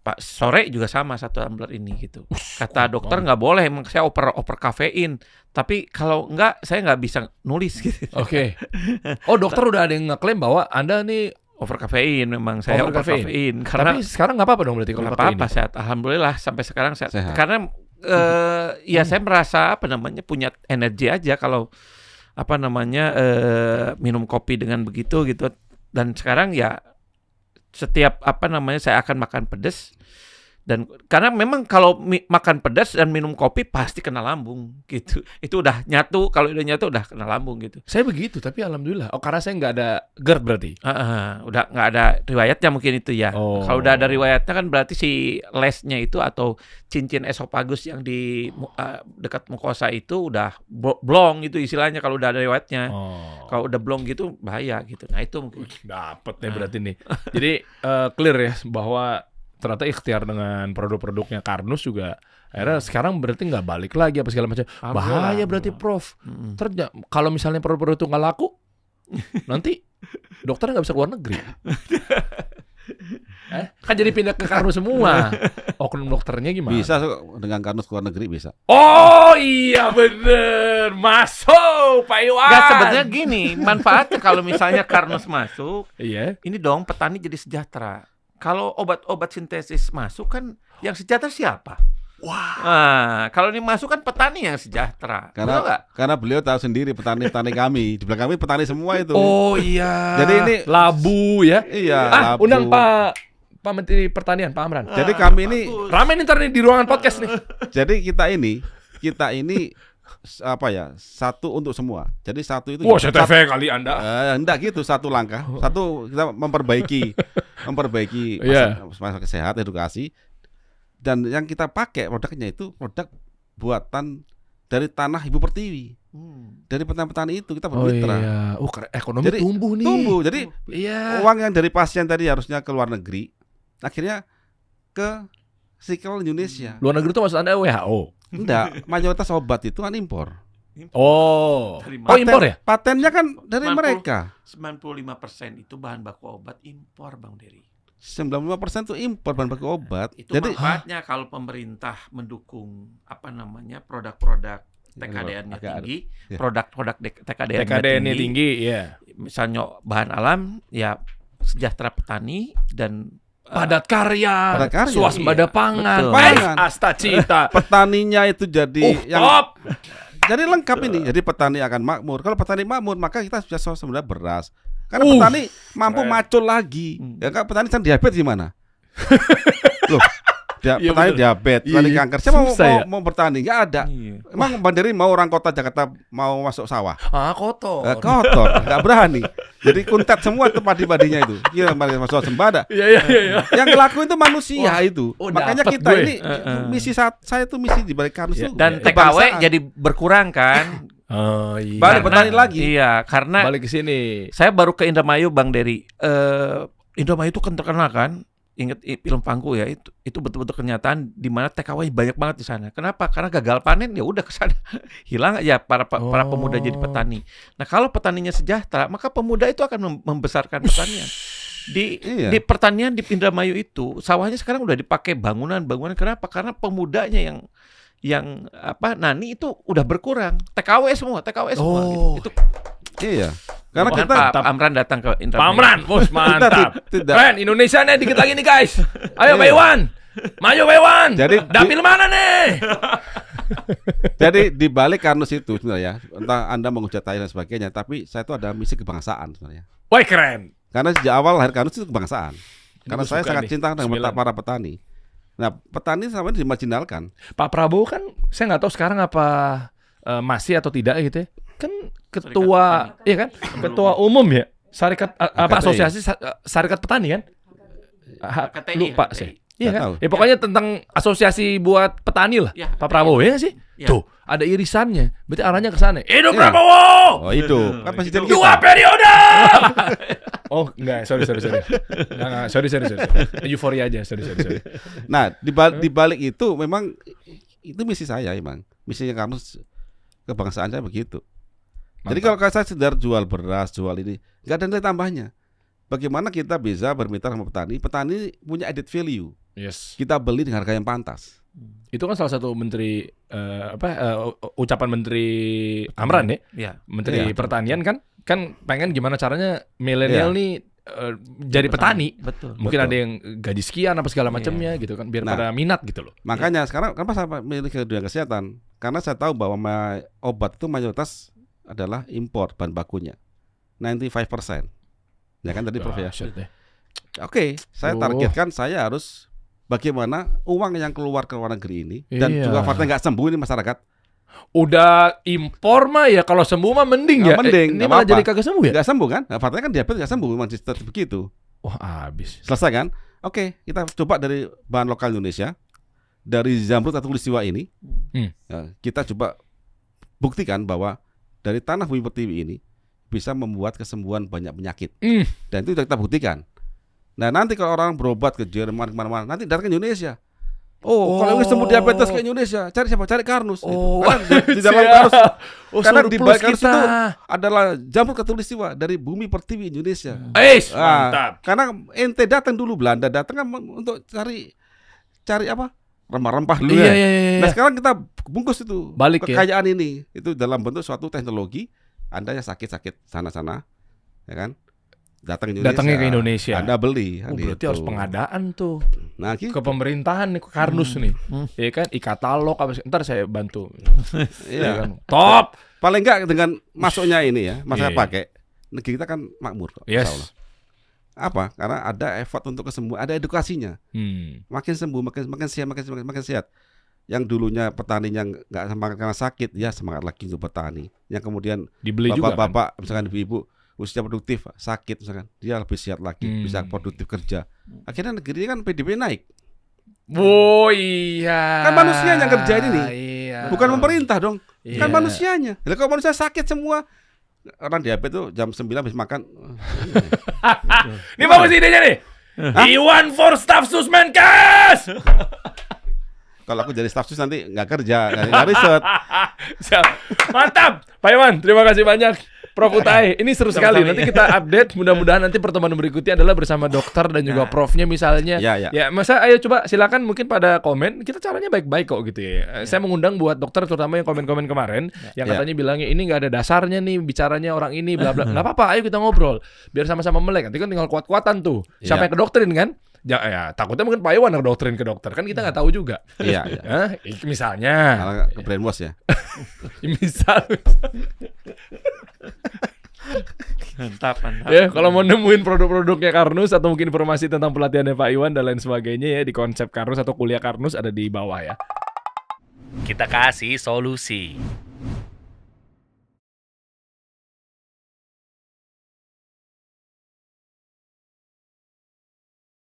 Speaker 3: Pak sore juga sama 1 tumbler ini gitu. Kata dokter nggak boleh, emang saya over kafein. Tapi kalau enggak, saya nggak bisa nulis gitu.
Speaker 1: Oke. Oh dokter udah ada yang ngeklaim bahwa Anda nih
Speaker 3: over kafein, memang saya over kafein.
Speaker 1: Tapi sekarang nggak apa-apa dong berarti kalau pakai ini?
Speaker 3: Nggak apa-apa, sehat. Alhamdulillah sampai sekarang sehat. Karena ya saya merasa punya energi aja kalau minum kopi dengan begitu gitu. Dan sekarang ya setiap saya akan makan pedas, Dan karena memang kalau makan pedas dan minum kopi pasti kena lambung gitu. Itu udah nyatu, kalau udah nyatu udah kena lambung gitu.
Speaker 1: Saya begitu, tapi alhamdulillah. Oh, karena saya nggak ada GERD berarti.
Speaker 3: Udah nggak ada riwayatnya mungkin itu ya. Kalau udah ada riwayatnya kan berarti si lesnya itu atau cincin esofagus yang di dekat mukosa itu udah blong itu istilahnya kalau udah ada riwayatnya. Kalau udah blong gitu bahaya gitu. Nah itu mungkin.
Speaker 1: Dapet ya berarti nih. Jadi clear ya bahwa ternyata ikhtiar dengan produk-produknya Karnus juga akhirnya sekarang berarti nggak balik lagi apa segala macam. Bahaya berarti Prof. Kalau misalnya produk-produk itu nggak laku, nanti dokter nggak bisa keluar negeri. Kan jadi pindah ke Karnus semua. Oknum dokternya gimana?
Speaker 2: Bisa dengan Karnus keluar negeri bisa.
Speaker 1: Oh iya bener, masuk Pak Iwan.
Speaker 3: Nggak, sebenarnya gini, manfaatnya kalau misalnya Karnus masuk, ini dong petani jadi sejahtera. Kalau obat-obat sintesis masuk kan yang sejahtera siapa?
Speaker 1: Wah.
Speaker 3: Nah, kalau ini masuk kan petani yang sejahtera.
Speaker 2: Karena beliau tahu sendiri petani-petani kami. Di belakang kami petani semua itu.
Speaker 1: Oh iya.
Speaker 2: Jadi ini
Speaker 1: labu ya.
Speaker 2: Iya, labu.
Speaker 1: Undang Pak Menteri Pertanian, Pak Amran.
Speaker 2: Jadi kami ini
Speaker 1: rame nih ntar nih di ruangan podcast nih.
Speaker 2: Jadi kita ini apa ya, satu untuk semua. Jadi satu itu
Speaker 1: CTV kali Anda.
Speaker 2: Enggak gitu, satu langkah. Satu kita memperbaiki masalah kesehatan, edukasi. Dan yang kita pakai produknya itu produk buatan dari tanah Ibu Pertiwi. Dari petani-petani itu kita bermitra.
Speaker 1: Ekonomi
Speaker 2: jadi,
Speaker 1: tumbuh nih.
Speaker 2: Jadi uang yang dari pasien tadi harusnya ke luar negeri, akhirnya ke Sikel Indonesia.
Speaker 1: Luar negeri itu maksud Anda WHO?
Speaker 2: Enggak, mayoritas obat itu kan impor.
Speaker 1: Impor ya?
Speaker 2: Patennya kan dari mereka.
Speaker 3: 95% itu bahan baku obat impor, Bang Dery.
Speaker 2: 95% itu impor bahan baku obat.
Speaker 3: Itu jadi manfaatnya kalau pemerintah mendukung produk-produk TKDN-nya tinggi, produk-produk TKDN-nya tinggi,
Speaker 1: ya.
Speaker 3: Misalnya bahan alam, ya sejahtera petani dan
Speaker 1: padat karya, swasembada pangan, asta cita.
Speaker 2: Petaninya itu jadi jadi lengkap ini. Jadi petani akan makmur. Kalau petani makmur, maka kita bisa swasembada beras. Karena petani mampu macul lagi. Ya kan petani kan diabetes gimana? Loh, petani diabetes, petani kanker. Siapa mau bertani? Nggak ada. Emang Bang Dery mau orang kota Jakarta mau masuk sawah?
Speaker 1: Kotor.
Speaker 2: Kotor, nggak berani. Jadi kuntet semua itu padi-padinya itu. Iya, masuk sembada.
Speaker 1: Iya.
Speaker 2: Yang ngelakuin itu manusia itu. Makanya kita ini misi saya itu misi di balik Karnus itu.
Speaker 3: Dan TKW jadi berkurang kan?
Speaker 2: Balik petani lagi.
Speaker 3: Iya, karena
Speaker 1: balik ke sini.
Speaker 3: Saya baru ke Indramayu, Bang Dery. Indramayu itu kan terkenal kan? Ingat film Pangku ya, itu betul-betul kenyataan di mana TKW banyak banget di sana. Kenapa? Karena gagal panen ya udah ke sana. Hilang aja para pemuda jadi petani. Nah, kalau petaninya sejahtera, maka pemuda itu akan membesarkan pertanian. Di pertanian di Indramayu itu, sawahnya sekarang udah dipakai bangunan. Kenapa? Karena pemudanya yang nani itu udah berkurang. TKW semua gitu. Itu
Speaker 2: iya. Karena
Speaker 3: Pak Amran datang ke Indramayu.
Speaker 1: Pak Amran, bos mantap. Keren, Indonesia nih dikit lagi nih guys. Ayo Pak Iwan. Maju Pak Iwan.
Speaker 2: Jadi
Speaker 1: dapil mana nih?
Speaker 2: Jadi di balik Karnus itu sebenarnya, entah Anda menghujat saya dan sebagainya, tapi saya itu ada misi kebangsaan sebenarnya.
Speaker 1: Wah, keren.
Speaker 2: Karena sejak awal lahir Karnus itu kebangsaan. Karena saya sangat cinta dengan para petani. Nah, petani sampai dimarginalkan. Pak
Speaker 1: Prabowo kan saya nggak tahu sekarang apa masih atau tidak gitu ya. Kan ketua, iya kan? Ketua umum ya, Syarikat asosiasi Syarikat Petani kan? Lupa sih. Iya kan? Ya pokoknya tentang asosiasi buat petani lah. Pak Prabowo ya sih? Tuh, ada irisannya. Berarti arahnya ke sana. Hidup Prabowo.
Speaker 2: Oh, hidup. Kan presiden kita.
Speaker 1: 2 periode. Oh, enggak, sorry. Enggak, sorry. Euforia aja, sorry.
Speaker 2: Nah, di balik itu memang itu misi saya emang. Misinya kamu kebangsaan saya begitu. Mantap. Jadi kalau saya sekedar jual beras, jual ini, nggak ada nilai tambahnya. Bagaimana kita bisa bermitra sama petani? Petani punya added value.
Speaker 1: Yes.
Speaker 2: Kita beli dengan harga yang pantas.
Speaker 1: Itu kan salah satu menteri ucapan Menteri Amran ya. Menteri Pertanian kan pengen gimana caranya milenial nih jadi petani.
Speaker 3: Betul.
Speaker 1: Mungkin ada yang gaji sekian apa segala macamnya gitu kan biar pada minat gitu loh.
Speaker 2: Makanya sekarang kenapa saya milih ke dunia kesehatan? Karena saya tahu bahwa obat itu mayoritas adalah impor bahan bakunya. 95%. Ya kan tadi Prof ya. Oke, saya targetkan saya harus bagaimana uang yang keluar ke luar negeri ini dan juga faktanya nggak sembuh ini masyarakat.
Speaker 1: Udah impor mah ya, kalau sembuh mah mending ya.
Speaker 2: Mending,
Speaker 1: ini malah jadi kagak sembuh ya?
Speaker 2: Nggak sembuh kan? Nah, faktanya kan diabetes nggak sembuh, masih tetap begitu.
Speaker 1: Wah, habis.
Speaker 2: Selesai kan? Oke, kita coba dari bahan lokal Indonesia, dari zamrud atau tulistiwa ini, kita coba buktikan bahwa dari tanah bumi pertiwi ini bisa membuat kesembuhan banyak penyakit. Dan itu sudah kita buktikan. Nah, nanti kalau orang berobat ke Jerman kemana-mana, nanti datang ke Indonesia. Kalau ingin sembuh diabetes ke Indonesia, cari siapa? Cari Karnus. Gitu. Karena di dalam Karnus, karena di balik Karnus itu adalah jamrud katulistiwa dari bumi pertiwi Indonesia.
Speaker 1: Mantap.
Speaker 2: Karena ente datang dulu, Belanda datang kan untuk cari apa? Rempah-rempah dulu ya. Nah sekarang kita bungkus itu
Speaker 1: balik
Speaker 2: kekayaan ini itu dalam bentuk suatu teknologi. Anda yang sakit-sakit sana-sana, ya kan?
Speaker 1: Datangnya ke Indonesia.
Speaker 2: Anda beli.
Speaker 1: Berarti harus pengadaan tuh.
Speaker 2: Nah, gitu.
Speaker 1: Ke pemerintahan nih, ke Karnus nih. Ya kan, e-katalog apa, ntar saya bantu.
Speaker 2: Iya kan.
Speaker 1: Top.
Speaker 2: Paling enggak dengan masuknya ini ya, masa pakai negeri kita kan makmur kok.
Speaker 1: Yes.
Speaker 2: Apa? Karena ada effort untuk kesembuhan, ada edukasinya. Makin sembuh, makin sehat. Yang dulunya petaninya nggak semangat karena sakit, ya semangat lagi untuk petani. Yang kemudian
Speaker 1: dibeli
Speaker 2: bapak-bapak, kan? Misalkan ibu-ibu usia produktif sakit misalkan, dia lebih sehat lagi, bisa produktif kerja. Akhirnya negeri kan PDB naik.
Speaker 1: Oh iya.
Speaker 2: Kan manusia yang kerja ini nih.
Speaker 1: Iya.
Speaker 2: Bukan pemerintah dong. Kan manusianya. Jadi kalau manusia sakit semua, orang diabetes tuh jam 9 habis makan.
Speaker 1: Ini bagus idenya nih. Iwan for Staff Sus Menkes.
Speaker 2: Kalau aku jadi staf sus nanti nggak kerja, nggak riset.
Speaker 1: Mantap, Pak Iwan. Terima kasih banyak, Prof Utai. Ini seru sekali. Nanti kita update. Mudah-mudahan nanti pertemuan berikutnya adalah bersama dokter dan juga profnya misalnya. Ya, masa ayo coba silakan mungkin pada komen. Kita caranya baik-baik kok gitu ya. Saya mengundang buat dokter terutama yang komen-komen kemarin yang katanya bilangnya ini nggak ada dasarnya nih bicaranya orang ini bla bla. Nggak apa-apa, ayo kita ngobrol biar sama-sama melek. Nanti kan tinggal kuat-kuatan tuh. Siapa yang kedokterin kan? Ya, takutnya mungkin Pak Iwan yang doktrin ke dokter kan kita nggak tahu juga.
Speaker 2: Iya.
Speaker 1: Misalnya.
Speaker 2: Malah ke brainwash ya.
Speaker 1: Misal.
Speaker 3: Mantap.
Speaker 1: Ya, kalau mau nemuin produk-produknya Karnus atau mungkin informasi tentang pelatihannya Pak Iwan dan lain sebagainya ya di konsep Karnus atau kuliah Karnus ada di bawah ya.
Speaker 4: Kita kasih solusi.